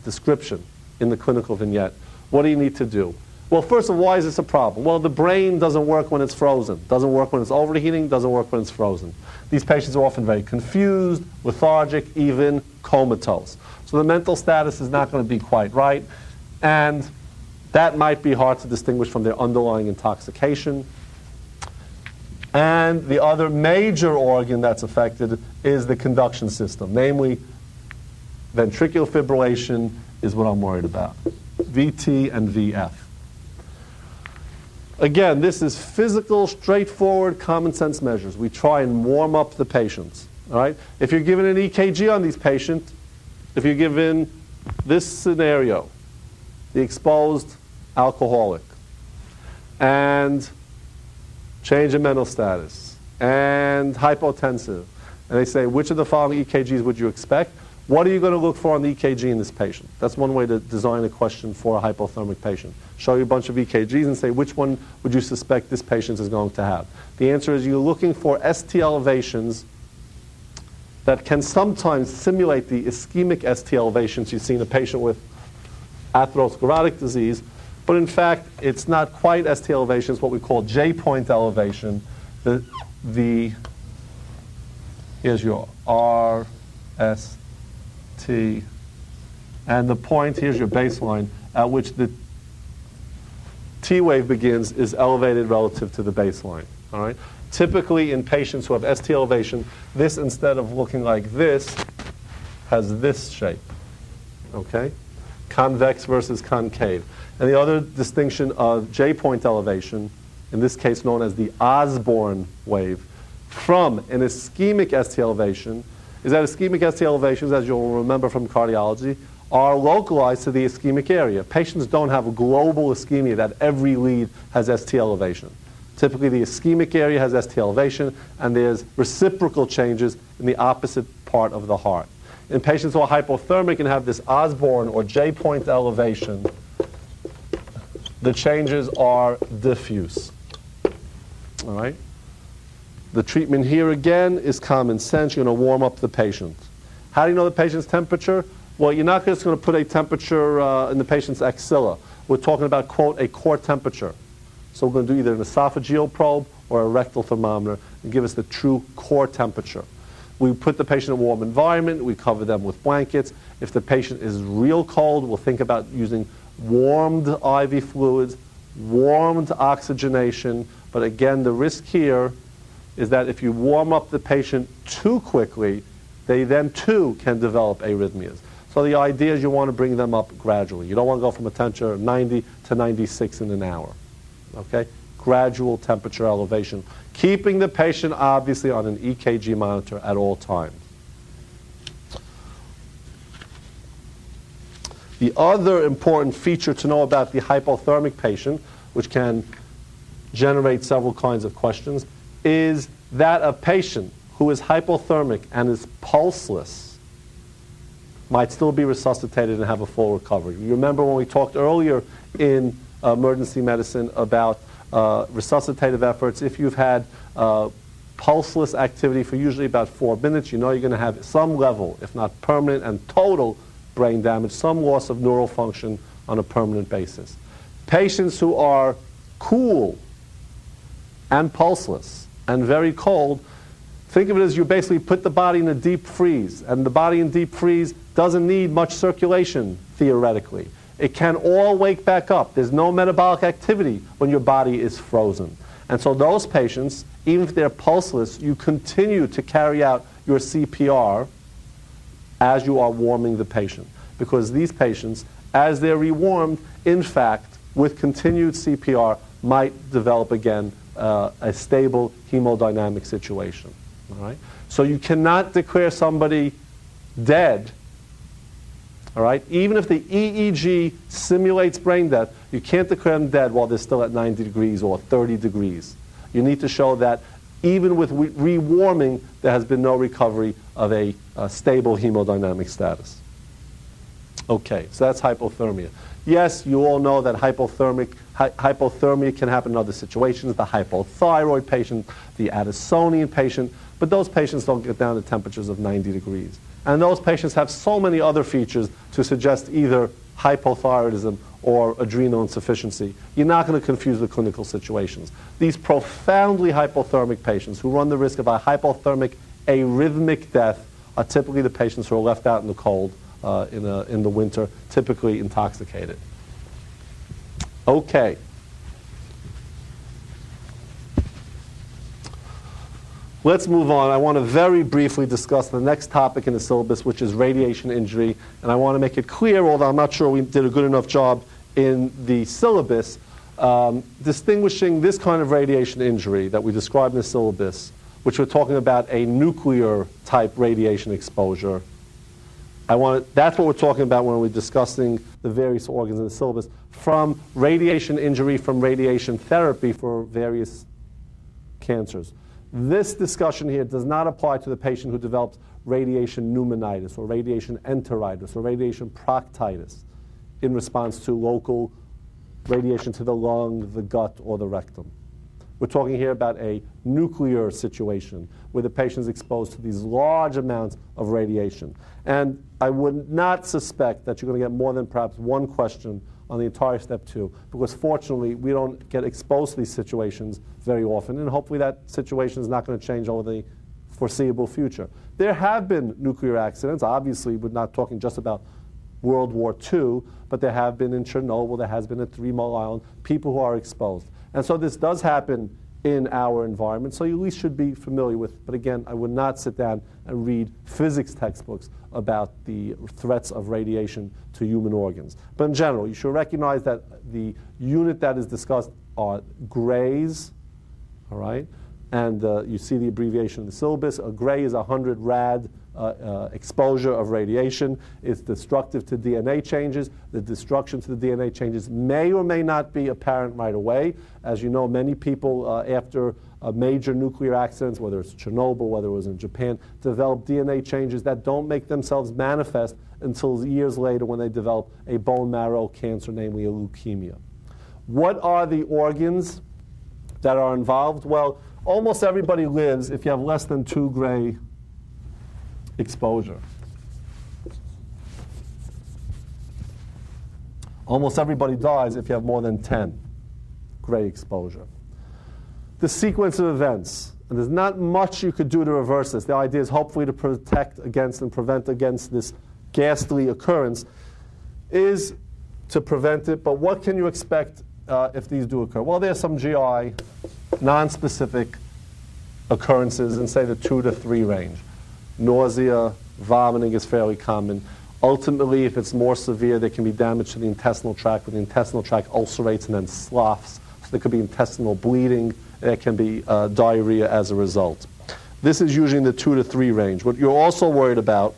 description in the clinical vignette. What do you need to do? Well, first of all, why is this a problem? Well, the brain doesn't work when it's frozen. Doesn't work when it's overheating, doesn't work when it's frozen. These patients are often very confused, lethargic, even comatose. So the mental status is not going to be quite right, and that might be hard to distinguish from their underlying intoxication. And the other major organ that's affected is the conduction system, namely ventricular fibrillation is what I'm worried about, VT and VF. Again, this is physical, straightforward, common sense measures. We try and warm up the patients. All right? If you're given an EKG on these patients, if you're given this scenario, the exposed alcoholic, and change in mental status, and hypotensive, and they say, which of the following EKGs would you expect? What are you going to look for on the EKG in this patient? That's one way to design a question for a hypothermic patient. Show you a bunch of EKGs and say, which one would you suspect this patient is going to have? The answer is you're looking for ST elevations that can sometimes simulate the ischemic ST elevations you see in a patient with atherosclerotic disease, but in fact, it's not quite ST elevation. It's what we call J-point elevation. Here's your R, S, T, and the point, here's your baseline, at which the T wave begins is elevated relative to the baseline. All right? Typically, in patients who have ST elevation, this, instead of looking like this, has this shape. Okay? Convex versus concave. And the other distinction of J-point elevation, in this case known as the Osborn wave, from an ischemic ST elevation, is that ischemic ST elevations, as you'll remember from cardiology, are localized to the ischemic area. Patients don't have a global ischemia that every lead has ST elevation. Typically, the ischemic area has ST elevation, and there's reciprocal changes in the opposite part of the heart. In patients who are hypothermic and have this Osborn or J-point elevation, the changes are diffuse. All right? The treatment here, again, is common sense. You're going to warm up the patient. How do you know the patient's temperature? Well, you're not just going to put a temperature in the patient's axilla. We're talking about, quote, a core temperature. So we're going to do either an esophageal probe or a rectal thermometer and give us the true core temperature. We put the patient in a warm environment. We cover them with blankets. If the patient is real cold, we'll think about using warmed IV fluids, warmed oxygenation. But again, the risk here is that if you warm up the patient too quickly, they then too can develop arrhythmias. So the idea is you want to bring them up gradually. You don't want to go from a temperature of 90 to 96 in an hour. Okay? Gradual temperature elevation. Keeping the patient obviously on an EKG monitor at all times. The other important feature to know about the hypothermic patient, which can generate several kinds of questions, is that a patient who is hypothermic and is pulseless might still be resuscitated and have a full recovery. You remember when we talked earlier in emergency medicine about resuscitative efforts. If you've had pulseless activity for usually about 4 minutes, you know you're going to have some level, if not permanent and total, brain damage, some loss of neural function on a permanent basis. Patients who are cool and pulseless and very cold, think of it as you basically put the body in a deep freeze, and the body in deep freeze doesn't need much circulation, theoretically. It can all wake back up. There's no metabolic activity when your body is frozen. And so those patients, even if they're pulseless, you continue to carry out your CPR as you are warming the patient. Because these patients, as they're rewarmed, in fact, with continued CPR, might develop again a stable hemodynamic situation. All right? So you cannot declare somebody dead. All right? Even if the EEG simulates brain death, you can't declare them dead while they're still at 90 degrees or 30 degrees. You need to show that even with rewarming, there has been no recovery of a stable hemodynamic status. Okay, so that's hypothermia. Yes, you all know that hypothermia can happen in other situations, the hypothyroid patient, the Addisonian patient, but those patients don't get down to temperatures of 90 degrees. And those patients have so many other features to suggest either hypothyroidism or adrenal insufficiency. You're not going to confuse the clinical situations. These profoundly hypothermic patients who run the risk of a hypothermic arrhythmic death are typically the patients who are left out in the cold in the winter, typically intoxicated. Okay. Let's move on. I want to very briefly discuss the next topic in the syllabus, which is radiation injury. And I want to make it clear, although I'm not sure we did a good enough job in the syllabus, distinguishing this kind of radiation injury that we describe in the syllabus, which we're talking about a nuclear type radiation exposure. That's what we're talking about when we're discussing the various organs in the syllabus, from radiation injury from radiation therapy for various cancers. This discussion here does not apply to the patient who develops radiation pneumonitis or radiation enteritis or radiation proctitis in response to local radiation to the lung, the gut, or the rectum. We're talking here about a nuclear situation where the patient is exposed to these large amounts of radiation. And I would not suspect that you're going to get more than perhaps one question on the entire step 2, because fortunately we don't get exposed to these situations very often, and hopefully that situation is not going to change over the foreseeable future. There have been nuclear accidents. Obviously, we're not talking just about World War II, but there have been in Chernobyl, there has been at 3 Mile Island, people who are exposed. And so this does happen in our environment, so you at least should be familiar with. But again, I would not sit down and read physics textbooks about the threats of radiation to human organs. But in general, you should recognize that the unit that is discussed are grays, all right? And you see the abbreviation in the syllabus. A gray is 100 rad exposure of radiation. It's destructive to DNA changes. The destruction to the DNA changes may or may not be apparent right away. As you know, many people after major nuclear accidents, whether it's Chernobyl, whether it was in Japan, develop DNA changes that don't make themselves manifest until years later when they develop a bone marrow cancer, namely a leukemia. What are the organs that are involved? Well, almost everybody lives if you have less than 2 gray exposure. Almost everybody dies if you have more than 10 gray exposure. The sequence of events, and there's not much you could do to reverse this. The idea is hopefully to protect against and prevent against this ghastly occurrence, is to prevent it. But what can you expect if these do occur? Well, there's some GI non-specific occurrences in, say, the 2 to 3 range. Nausea, vomiting is fairly common. Ultimately, if it's more severe, there can be damage to the intestinal tract, where the intestinal tract ulcerates and then sloughs. So there could be intestinal bleeding. There can be diarrhea as a result. This is usually in the 2 to 3 range. What you're also worried about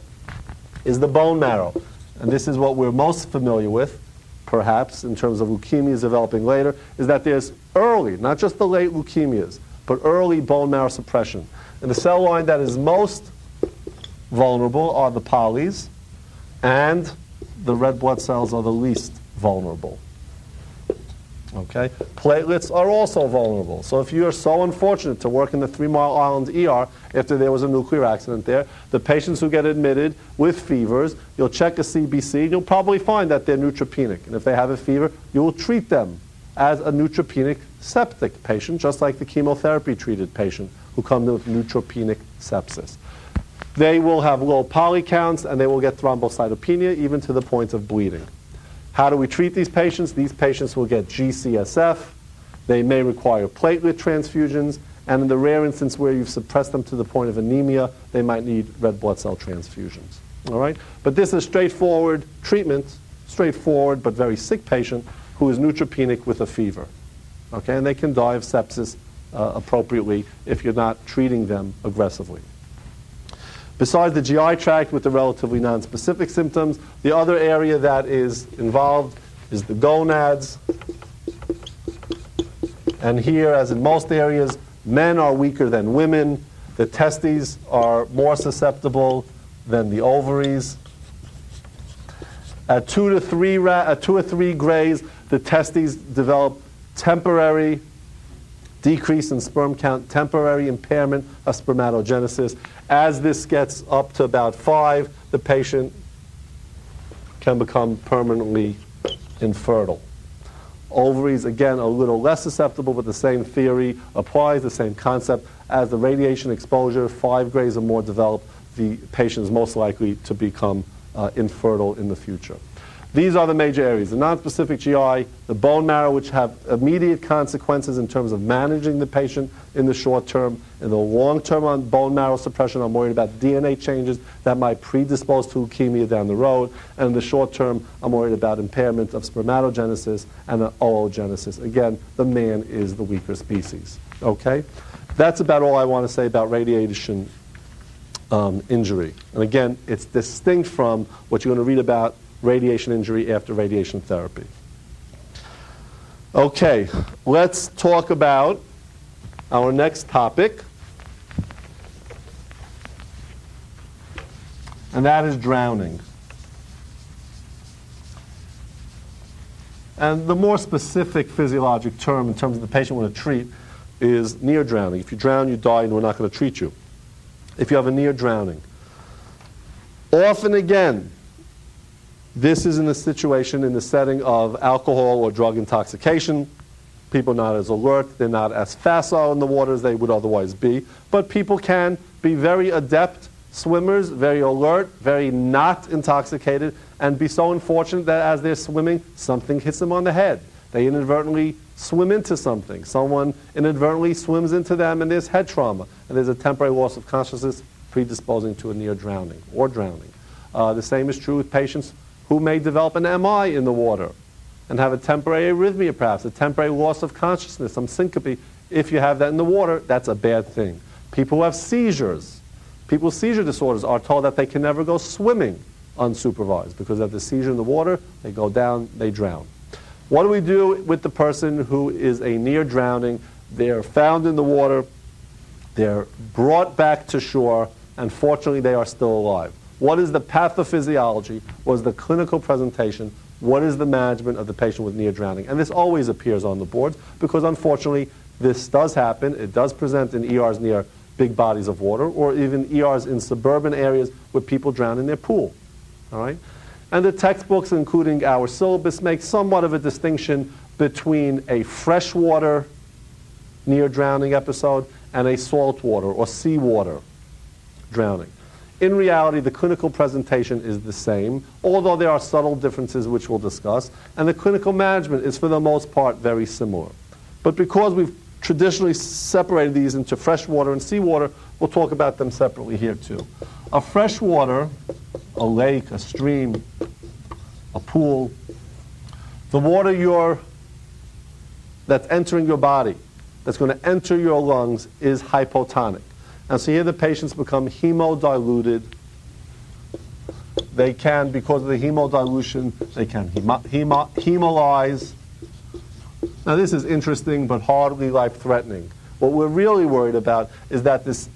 is the bone marrow. And this is what we're most familiar with, perhaps, in terms of leukemias developing later, is that there's early, not just the late leukemias, but early bone marrow suppression. And the cell line that is most vulnerable are the polys, and the red blood cells are the least vulnerable. Okay? Platelets are also vulnerable. So if you are so unfortunate to work in the 3 Mile Island ER after there was a nuclear accident there, the patients who get admitted with fevers, you'll check a CBC, and you'll probably find that they're neutropenic. And if they have a fever, you will treat them as a neutropenic septic patient, just like the chemotherapy-treated patient who comes with neutropenic sepsis. They will have low poly counts, and they will get thrombocytopenia, even to the point of bleeding. How do we treat these patients? These patients will get GCSF. They may require platelet transfusions, and in the rare instance where you've suppressed them to the point of anemia, they might need red blood cell transfusions. All right? But this is straightforward treatment, straightforward but very sick patient who is neutropenic with a fever. Okay? And they can die of sepsis appropriately if you're not treating them aggressively. Besides the GI tract with the relatively nonspecific symptoms, the other area that is involved is the gonads. And here, as in most areas, men are weaker than women. The testes are more susceptible than the ovaries. At 2 or 3 grays, the testes develop temporary decrease in sperm count, temporary impairment of spermatogenesis. As this gets up to about 5, the patient can become permanently infertile. Ovaries, again, a little less susceptible, but the same theory applies, the same concept. As the radiation exposure, 5 grays or more develop, the patient is most likely to become infertile in the future. These are the major areas: the nonspecific GI, the bone marrow, which have immediate consequences in terms of managing the patient in the short term. In the long term on bone marrow suppression, I'm worried about DNA changes that might predispose to leukemia down the road. And in the short term, I'm worried about impairment of spermatogenesis and oogenesis. Again, the man is the weaker species. Okay? That's about all I want to say about radiation injury. And again, it's distinct from what you're going to read about radiation injury after radiation therapy. Okay, let's talk about our next topic, and that is drowning. And the more specific physiologic term in terms of the patient we're going to treat is near drowning. If you drown, you die, and we're not going to treat you. If you have a near drowning. Often again, this is in the situation in the setting of alcohol or drug intoxication. People are not as alert, they're not as facile in the water as they would otherwise be, but people can be very adept swimmers, very alert, very not intoxicated, and be so unfortunate that as they're swimming, something hits them on the head. They inadvertently swim into something. Someone inadvertently swims into them, and there's head trauma, and there's a temporary loss of consciousness predisposing to a near drowning or drowning. The same is true with patients who may develop an MI in the water and have a temporary arrhythmia, perhaps, a temporary loss of consciousness, some syncope. If you have that in the water, that's a bad thing. People who have seizures, people with seizure disorders are told that they can never go swimming unsupervised because of the seizure in the water, they go down, they drown. What do we do with the person who is a near drowning? They're found in the water, they're brought back to shore, and fortunately they are still alive. What is the pathophysiology? What is the clinical presentation? What is the management of the patient with near drowning? And this always appears on the boards because unfortunately this does happen. It does present in ERs near big bodies of water or even ERs in suburban areas where people drown in their pool. All right? And the textbooks, including our syllabus, make somewhat of a distinction between a freshwater near drowning episode and a saltwater or seawater drowning. In reality, the clinical presentation is the same, although there are subtle differences which we'll discuss, and the clinical management is for the most part very similar. But because we've traditionally separated these into freshwater and seawater, we'll talk about them separately here too. A freshwater, a lake, a stream, a pool, the water that's entering your body, that's going to enter your lungs, is hypotonic. And so here the patients become hemodiluted. They can, because of the hemodilution, they can hemolyze. Now this is interesting but hardly life-threatening. What we're really worried about is that this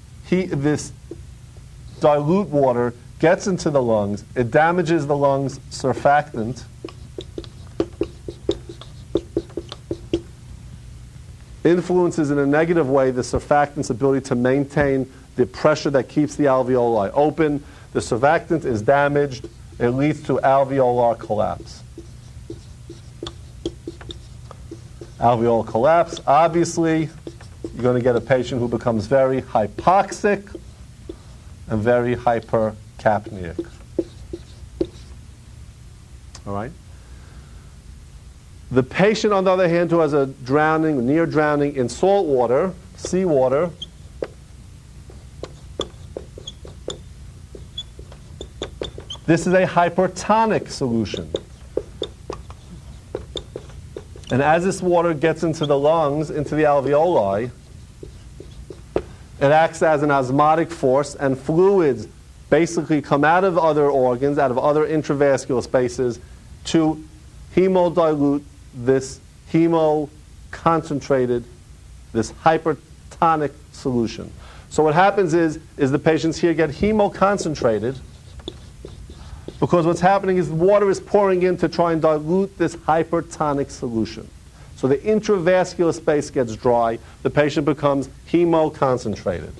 dilute water gets into the lungs, it damages the lungs' surfactant, influences in a negative way the surfactant's ability to maintain the pressure that keeps the alveoli open. The surfactant is damaged. It leads to alveolar collapse. Alveolar collapse, obviously, you're going to get a patient who becomes very hypoxic and very hypercapnic. All right? The patient, on the other hand, who has a drowning, near drowning in salt water, seawater, this is a hypertonic solution. And as this water gets into the lungs, into the alveoli, it acts as an osmotic force, and fluids basically come out of other organs, out of other intravascular spaces, to hemodilute this hemo-concentrated, this hypertonic solution. So what happens is the patients here get hemo-concentrated because what's happening is the water is pouring in to try and dilute this hypertonic solution. So the intravascular space gets dry, the patient becomes hemo-concentrated.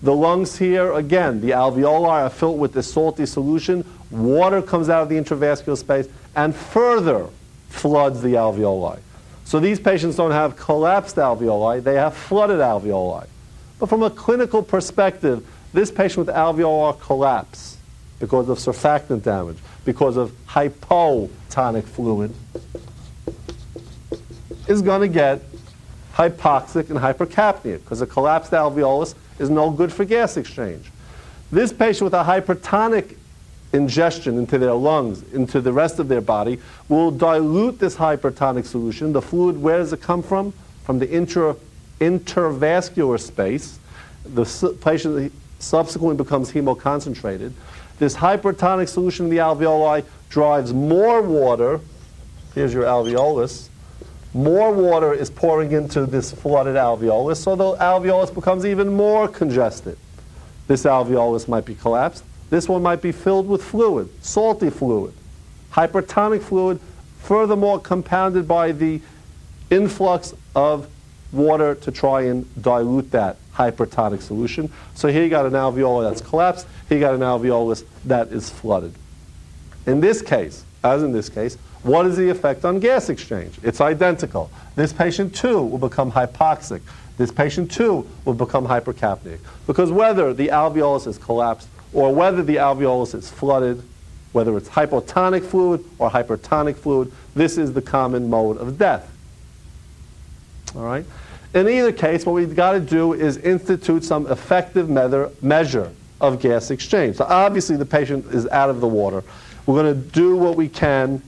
The lungs here, again, the alveoli are filled with this salty solution. Water comes out of the intravascular space and further floods the alveoli. So these patients don't have collapsed alveoli, they have flooded alveoli. But from a clinical perspective, this patient with alveolar collapse because of surfactant damage, because of hypotonic fluid, is going to get hypoxic and hypercapnia because a collapsed alveolus is no good for gas exchange. This patient with a hypertonic ingestion into their lungs, into the rest of their body, will dilute this hypertonic solution. The fluid, where does it come from? From the intervascular space. The patient subsequently becomes hemoconcentrated. This hypertonic solution in the alveoli drives more water. Here's your alveolus. More water is pouring into this flooded alveolus, so the alveolus becomes even more congested. This alveolus might be collapsed. This one might be filled with fluid, salty fluid, hypertonic fluid, furthermore compounded by the influx of water to try and dilute that hypertonic solution. So here you got an alveoli that's collapsed, here you got an alveolus that is flooded. In this case, as in this case, what is the effect on gas exchange? It's identical. This patient too will become hypoxic. This patient too will become hypercapnic. Because whether the alveolus is collapsed or whether the alveolus is flooded, whether it's hypotonic fluid or hypertonic fluid, this is the common mode of death. All right? In either case, what we've got to do is institute some effective measure of gas exchange. So obviously the patient is out of the water. We're going to do what we can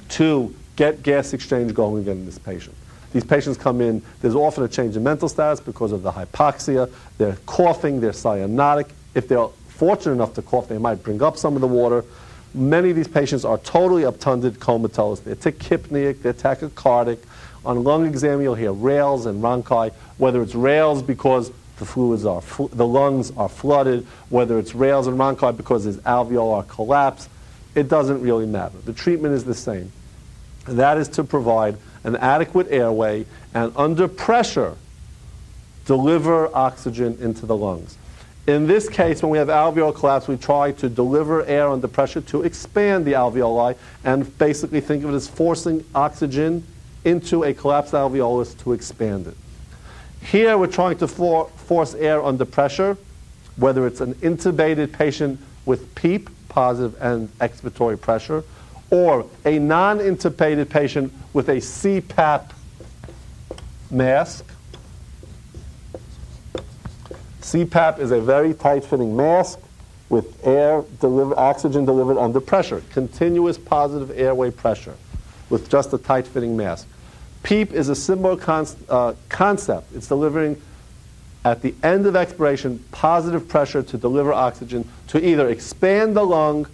to get gas exchange going again in this patient. These patients come in, there's often a change in mental status because of the hypoxia. They're coughing, they're cyanotic. If they're fortunate enough to cough, they might bring up some of the water. Many of these patients are totally obtunded comatose. They're tachypneic, they're tachycardic. On lung exam, you'll hear rales and rhonchi, whether it's rales because the lungs are flooded, whether it's rales and rhonchi because there's alveolar collapse. It doesn't really matter. The treatment is the same. And that is to provide an adequate airway and under pressure deliver oxygen into the lungs. In this case, when we have alveolar collapse, we try to deliver air under pressure to expand the alveoli and basically think of it as forcing oxygen into a collapsed alveolus to expand it. Here we're trying to force air under pressure, whether it's an intubated patient with PEEP, positive and expiratory pressure, or a non-intubated patient with a CPAP mask. CPAP is a very tight-fitting mask with oxygen delivered under pressure, continuous positive airway pressure with just a tight-fitting mask. PEEP is a similar concept. It's delivering, at the end of expiration, positive pressure to deliver oxygen to either expand the lung,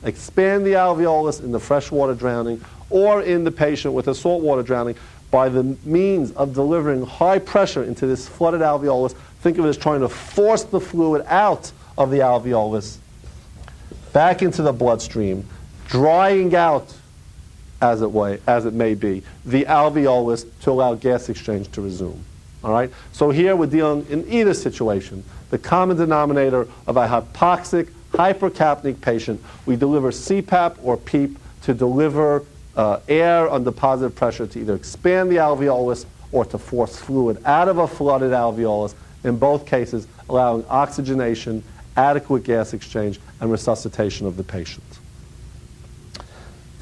expand the alveolus in the freshwater drowning, or in the patient with a saltwater drowning by the means of delivering high pressure into this flooded alveolus. Think of it as trying to force the fluid out of the alveolus, back into the bloodstream, drying out, as it may be, the alveolus to allow gas exchange to resume. All right? So here we're dealing, in either situation, the common denominator of a hypoxic, hypercapnic patient. We deliver CPAP or PEEP to deliver air under positive pressure to either expand the alveolus or to force fluid out of a flooded alveolus, in both cases allowing oxygenation, adequate gas exchange, and resuscitation of the patient.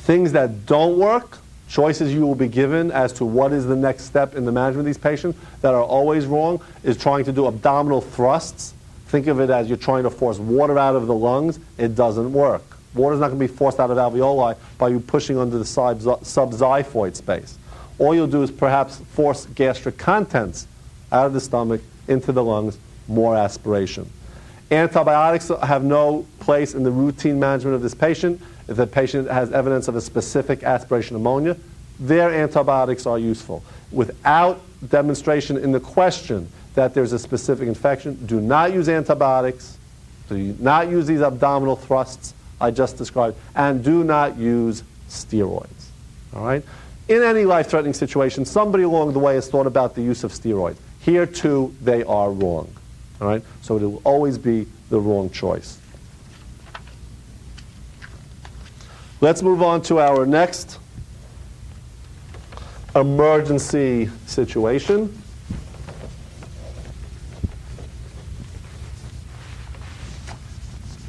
Things that don't work, choices you will be given as to what is the next step in the management of these patients that are always wrong, is trying to do abdominal thrusts. Think of it as you're trying to force water out of the lungs. It doesn't work. Water is not going to be forced out of alveoli by you pushing under the subxiphoid space. All you'll do is perhaps force gastric contents out of the stomach into the lungs, more aspiration. Antibiotics have no place in the routine management of this patient. If the patient has evidence of a specific aspiration pneumonia, their antibiotics are useful. Without demonstration in the question that there's a specific infection, do not use antibiotics, do not use these abdominal thrusts I just described, and do not use steroids. All right? In any life-threatening situation, somebody along the way has thought about the use of steroids. Here, too, they are wrong. All right? So it will always be the wrong choice. Let's move on to our next emergency situation.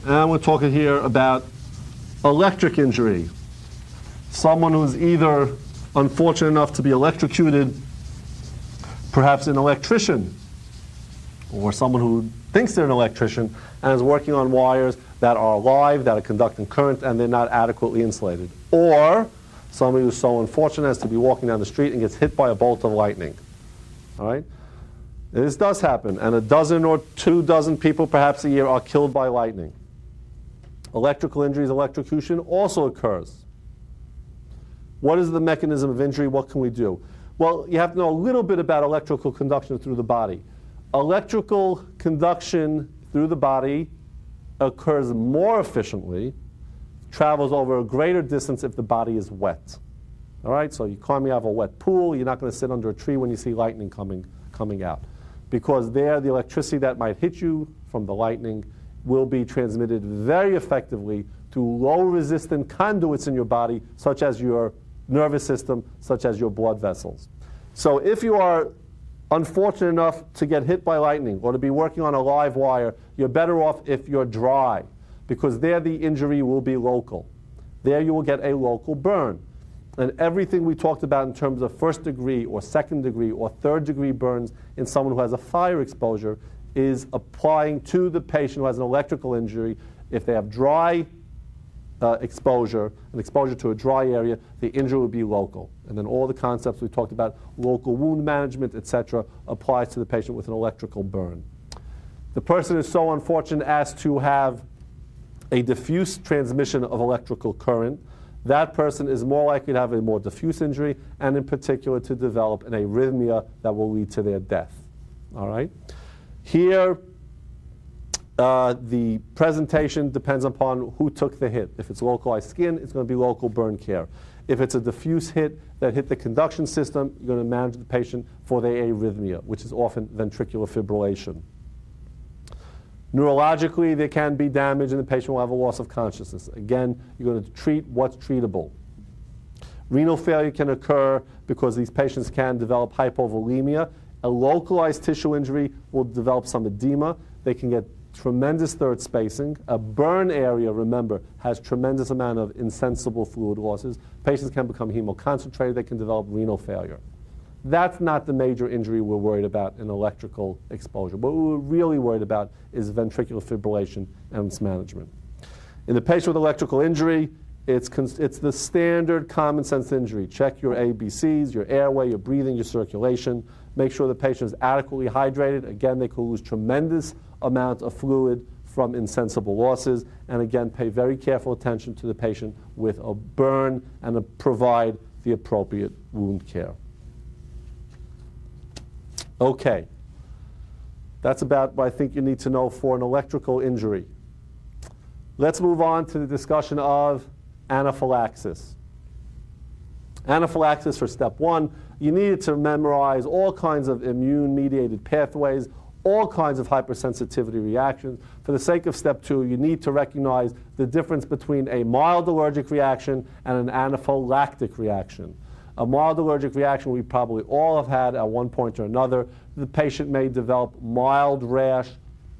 And we're talking here about electric injury. Someone who's either unfortunate enough to be electrocuted, perhaps an electrician, or someone who thinks they're an electrician and is working on wires that are live, that are conducting current, and they're not adequately insulated. Or somebody who's so unfortunate as to be walking down the street and gets hit by a bolt of lightning. All right? This does happen, and a dozen or 2 dozen people perhaps a year are killed by lightning. Electrical injuries, electrocution also occurs. What is the mechanism of injury? What can we do? Well, you have to know a little bit about electrical conduction through the body. Electrical conduction through the body occurs more efficiently, travels over a greater distance if the body is wet. All right, so you can't have a wet pool. You're not going to sit under a tree when you see lightning coming out, because there the electricity that might hit you from the lightning will be transmitted very effectively through low-resistant conduits in your body, such as your nervous system, such as your blood vessels. So if you are unfortunate enough to get hit by lightning or to be working on a live wire, you're better off if you're dry, because there the injury will be local. There you will get a local burn. And everything we talked about in terms of first degree or second degree or third degree burns in someone who has a fire exposure is applying to the patient who has an electrical injury. If they have dry exposure, an exposure to a dry area, the injury will be local. And then all the concepts we talked about, local wound management, etc., applies to the patient with an electrical burn. The person is so unfortunate as to have a diffuse transmission of electrical current. That person is more likely to have a more diffuse injury, and in particular to develop an arrhythmia that will lead to their death. All right? Here, the presentation depends upon who took the hit. If it's localized skin, it's going to be local burn care. If it's a diffuse hit that hit the conduction system, you're going to manage the patient for the arrhythmia, which is often ventricular fibrillation. Neurologically, there can be damage and the patient will have a loss of consciousness. Again, you're going to treat what's treatable. Renal failure can occur because these patients can develop hypovolemia. A localized tissue injury will develop some edema. They can get tremendous third spacing. A burn area, remember, has tremendous amount of insensible fluid losses. Patients can become hemoconcentrated. They can develop renal failure. That's not the major injury we're worried about in electrical exposure. What we're really worried about is ventricular fibrillation and its management. In the patient with electrical injury, it's the standard common sense injury. Check your ABCs, your airway, your breathing, your circulation. Make sure the patient is adequately hydrated. Again, they could lose tremendous amount of fluid from insensible losses. And again, pay very careful attention to the patient with a burn and provide the appropriate wound care. Okay. That's about what I think you need to know for an electrical injury. Let's move on to the discussion of anaphylaxis. Anaphylaxis for step 1, you needed to memorize all kinds of immune-mediated pathways, all kinds of hypersensitivity reactions. For the sake of step 2, you need to recognize the difference between a mild allergic reaction and an anaphylactic reaction. A mild allergic reaction we probably all have had at one point or another. The patient may develop mild rash,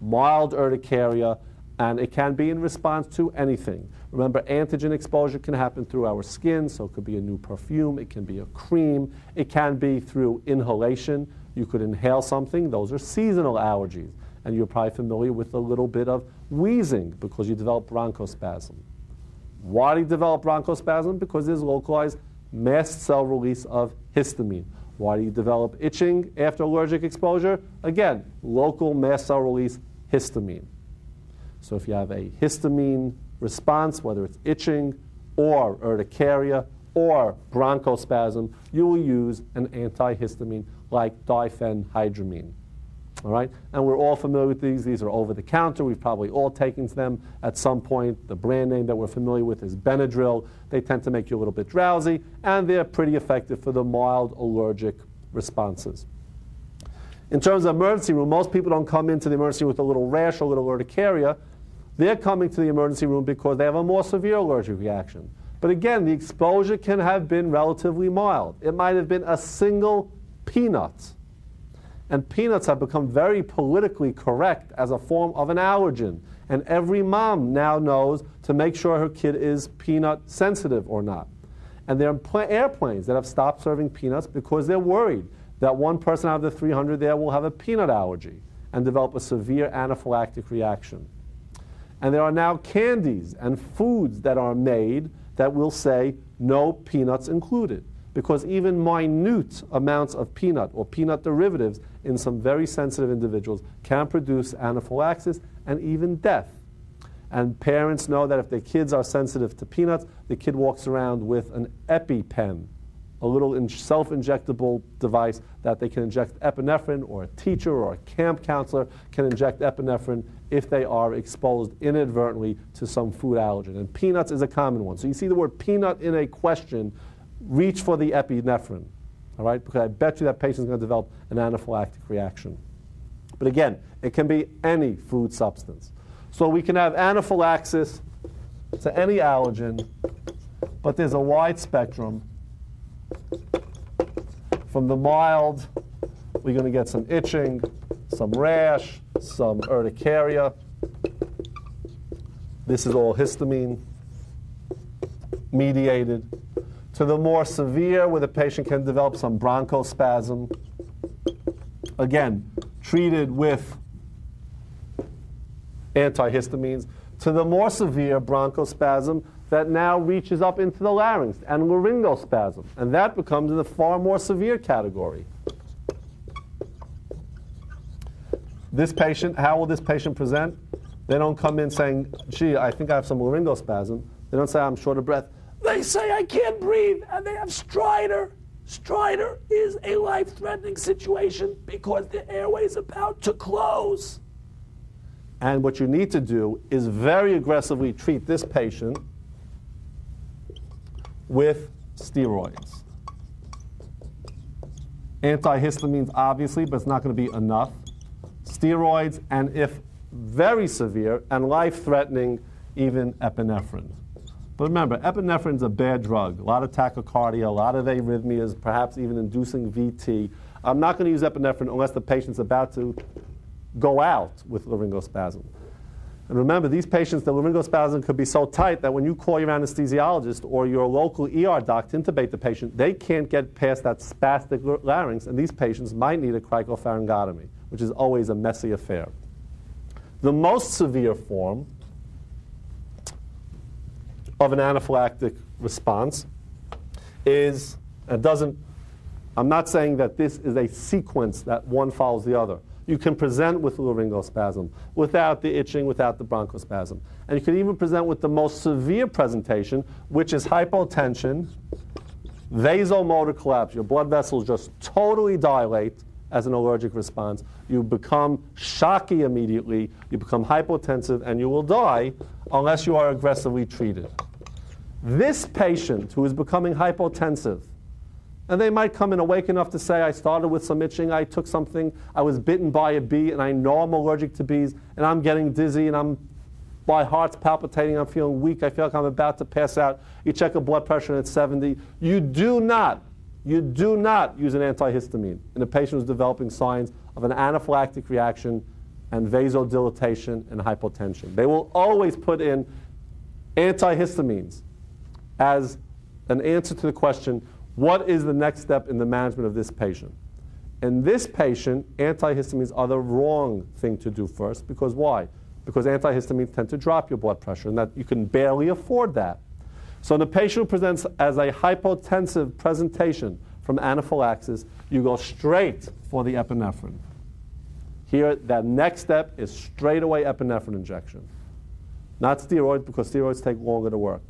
mild urticaria, and it can be in response to anything. Remember, antigen exposure can happen through our skin, so it could be a new perfume, it can be a cream, it can be through inhalation. You could inhale something. Those are seasonal allergies. And you're probably familiar with a little bit of wheezing because you develop bronchospasm. Why do you develop bronchospasm? Because there's localized mast cell release of histamine. Why do you develop itching after allergic exposure? Again, local mast cell release, histamine. So if you have a histamine response, whether it's itching or urticaria or bronchospasm, you will use an antihistamine like diphenhydramine. All right? And we're all familiar with these. These are over-the-counter. We've probably all taken them at some point. The brand name that we're familiar with is Benadryl. They tend to make you a little bit drowsy, and they're pretty effective for the mild allergic responses. In terms of emergency room, most people don't come into the emergency room with a little rash or a little urticaria. They're coming to the emergency room because they have a more severe allergic reaction. But again, the exposure can have been relatively mild. It might have been a single peanut. And peanuts have become very politically correct as a form of an allergen. And every mom now knows to make sure her kid is peanut sensitive or not. And there are airplanes that have stopped serving peanuts because they're worried that one person out of the 300 there will have a peanut allergy and develop a severe anaphylactic reaction. And there are now candies and foods that are made that will say no peanuts included, because even minute amounts of peanut or peanut derivatives in some very sensitive individuals can produce anaphylaxis and even death. And parents know that if their kids are sensitive to peanuts, the kid walks around with an EpiPen, a little self-injectable device that they can inject epinephrine, or a teacher or a camp counselor can inject epinephrine if they are exposed inadvertently to some food allergen. And peanuts is a common one. So you see the word peanut in a question, reach for the epinephrine, all right? Because I bet you that patient's going to develop an anaphylactic reaction. But again, it can be any food substance. So we can have anaphylaxis to any allergen, but there's a wide spectrum. From the mild, we're going to get some itching, some rash, some urticaria. This is all histamine mediated. To the more severe, where the patient can develop some bronchospasm. Again, treated with antihistamines. To the more severe bronchospasm that now reaches up into the larynx, and laryngospasm. And that becomes in the far more severe category. This patient, how will this patient present? They don't come in saying, gee, I think I have some laryngospasm. They don't say, I'm short of breath. They say, I can't breathe, and they have stridor. Stridor is a life-threatening situation because the airway is about to close. And what you need to do is very aggressively treat this patient with steroids. Antihistamines, obviously, but it's not going to be enough. Steroids, and if very severe and life-threatening, even epinephrine. But remember, epinephrine is a bad drug. A lot of tachycardia, a lot of arrhythmias, perhaps even inducing VT. I'm not going to use epinephrine unless the patient's about to go out with laryngospasm. And remember, these patients, the laryngospasm could be so tight that when you call your anesthesiologist or your local ER doc to intubate the patient, they can't get past that spastic larynx, and these patients might need a cricopharyngotomy, which is always a messy affair. The most severe form of an anaphylactic response is, I'm not saying that this is a sequence that one follows the other. You can present with laryngospasm, without the itching, without the bronchospasm. And you can even present with the most severe presentation, which is hypotension, vasomotor collapse. Your blood vessels just totally dilate as an allergic response. You become shocky immediately, you become hypotensive, and you will die unless you are aggressively treated. This patient who is becoming hypotensive, and they might come in awake enough to say, I started with some itching, I took something, I was bitten by a bee, and I know I'm allergic to bees, and I'm getting dizzy, and my heart's palpitating, I'm feeling weak, I feel like I'm about to pass out. You check a blood pressure and it's 70. You do not use an antihistamine in a patient who's developing signs of an anaphylactic reaction and vasodilatation and hypotension. They will always put in antihistamines as an answer to the question, what is the next step in the management of this patient? In this patient, antihistamines are the wrong thing to do first. Because why? Because antihistamines tend to drop your blood pressure, and that you can barely afford that. So in the patient who presents as a hypotensive presentation from anaphylaxis, you go straight for the epinephrine. Here, that next step is straight away epinephrine injection. Not steroids, because steroids take longer to work.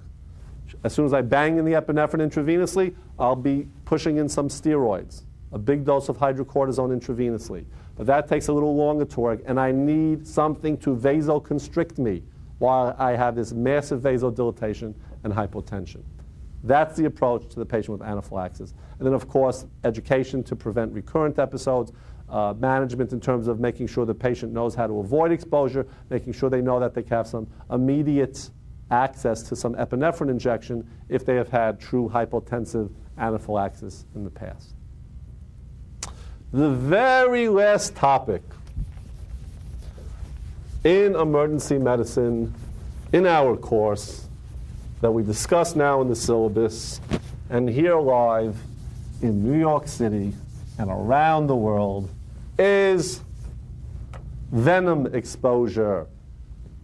As soon as I bang in the epinephrine intravenously, I'll be pushing in some steroids, a big dose of hydrocortisone intravenously. But that takes a little longer to work, and I need something to vasoconstrict me while I have this massive vasodilatation and hypotension. That's the approach to the patient with anaphylaxis. And then, of course, education to prevent recurrent episodes, management in terms of making sure the patient knows how to avoid exposure, making sure they know that they can have some immediate access to some epinephrine injection if they have had true hypotensive anaphylaxis in the past. The very last topic in emergency medicine in our course that we discuss now in the syllabus and here live in New York City and around the world is venom exposure.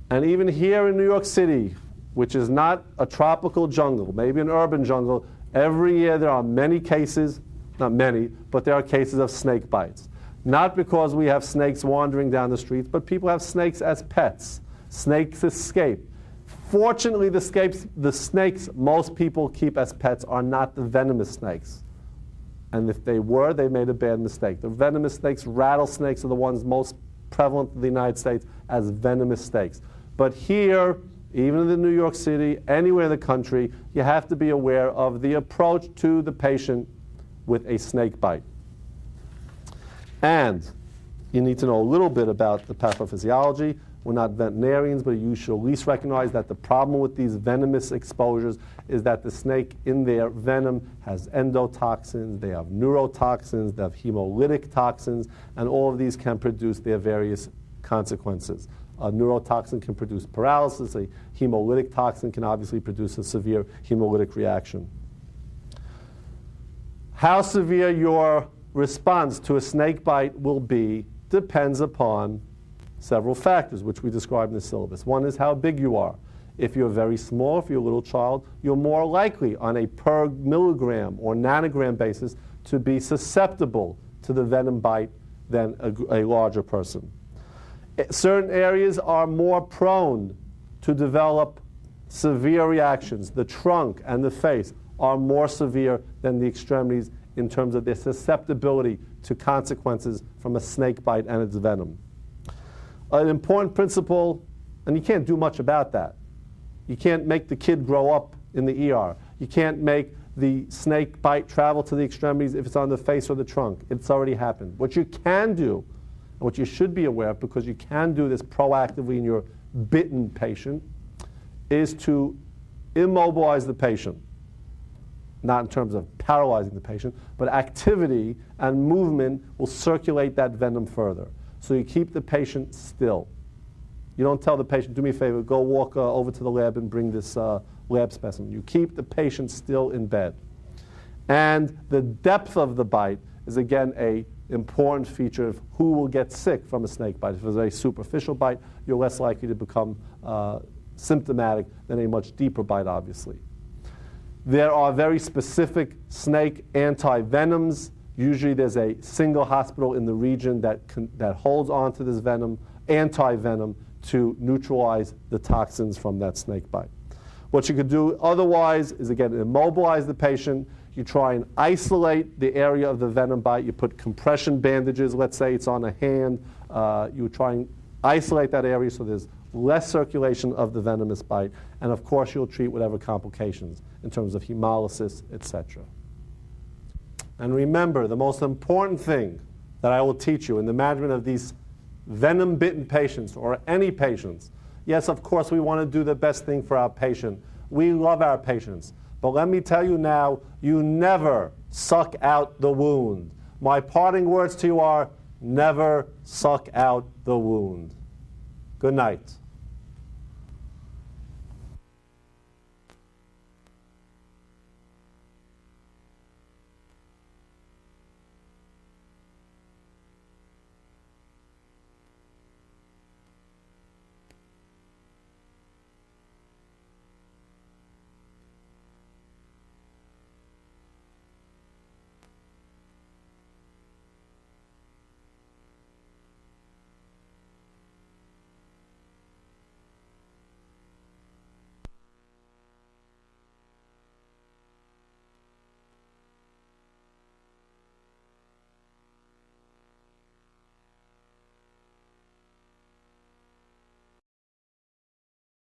And even here in New York City, which is not a tropical jungle, maybe an urban jungle, every year there are many cases, not many, but there are cases of snake bites. Not because we have snakes wandering down the streets, but people have snakes as pets. Snakes escape. Fortunately, the snakes most people keep as pets are not the venomous snakes. And if they were, they made a bad mistake. The venomous snakes, rattlesnakes, are the ones most prevalent in the United States as venomous snakes. But here, even in New York City, anywhere in the country, you have to be aware of the approach to the patient with a snake bite. And you need to know a little bit about the pathophysiology. We're not veterinarians, but you should at least recognize that the problem with these venomous exposures is that the snake in their venom has endotoxins, they have neurotoxins, they have hemolytic toxins, and all of these can produce their various consequences. A neurotoxin can produce paralysis, a hemolytic toxin can obviously produce a severe hemolytic reaction. How severe your response to a snake bite will be depends upon several factors, which we describe in the syllabus. One is how big you are. If you're very small, if you're a little child, you're more likely on a per milligram or nanogram basis to be susceptible to the venom bite than a larger person. Certain areas are more prone to develop severe reactions. The trunk and the face are more severe than the extremities in terms of their susceptibility to consequences from a snake bite and its venom. An important principle, and you can't do much about that. You can't make the kid grow up in the ER. You can't make the snake bite travel to the extremities if it's on the face or the trunk. It's already happened. What you can do, and what you should be aware of, because you can do this proactively in your bitten patient, is to immobilize the patient. Not in terms of paralyzing the patient, but activity and movement will circulate that venom further. So you keep the patient still. You don't tell the patient, do me a favor, go walk over to the lab and bring this lab specimen. You keep the patient still in bed. And the depth of the bite is, again, an important feature of who will get sick from a snake bite. If it's a superficial bite, you're less likely to become symptomatic than a much deeper bite, obviously. There are very specific snake anti-venoms. Usually there's a single hospital in the region that holds on to this venom, anti-venom, to neutralize the toxins from that snake bite. What you could do otherwise is, again, immobilize the patient. You try and isolate the area of the venom bite. You put compression bandages. Let's say it's on a hand. You try and isolate that area so there's less circulation of the venomous bite. And, of course, you'll treat whatever complications in terms of hemolysis, etc. And remember, the most important thing that I will teach you in the management of these venom-bitten patients or any patients, yes, of course, we want to do the best thing for our patient. We love our patients. But let me tell you now, you never suck out the wound. My parting words to you are, never suck out the wound. Good night.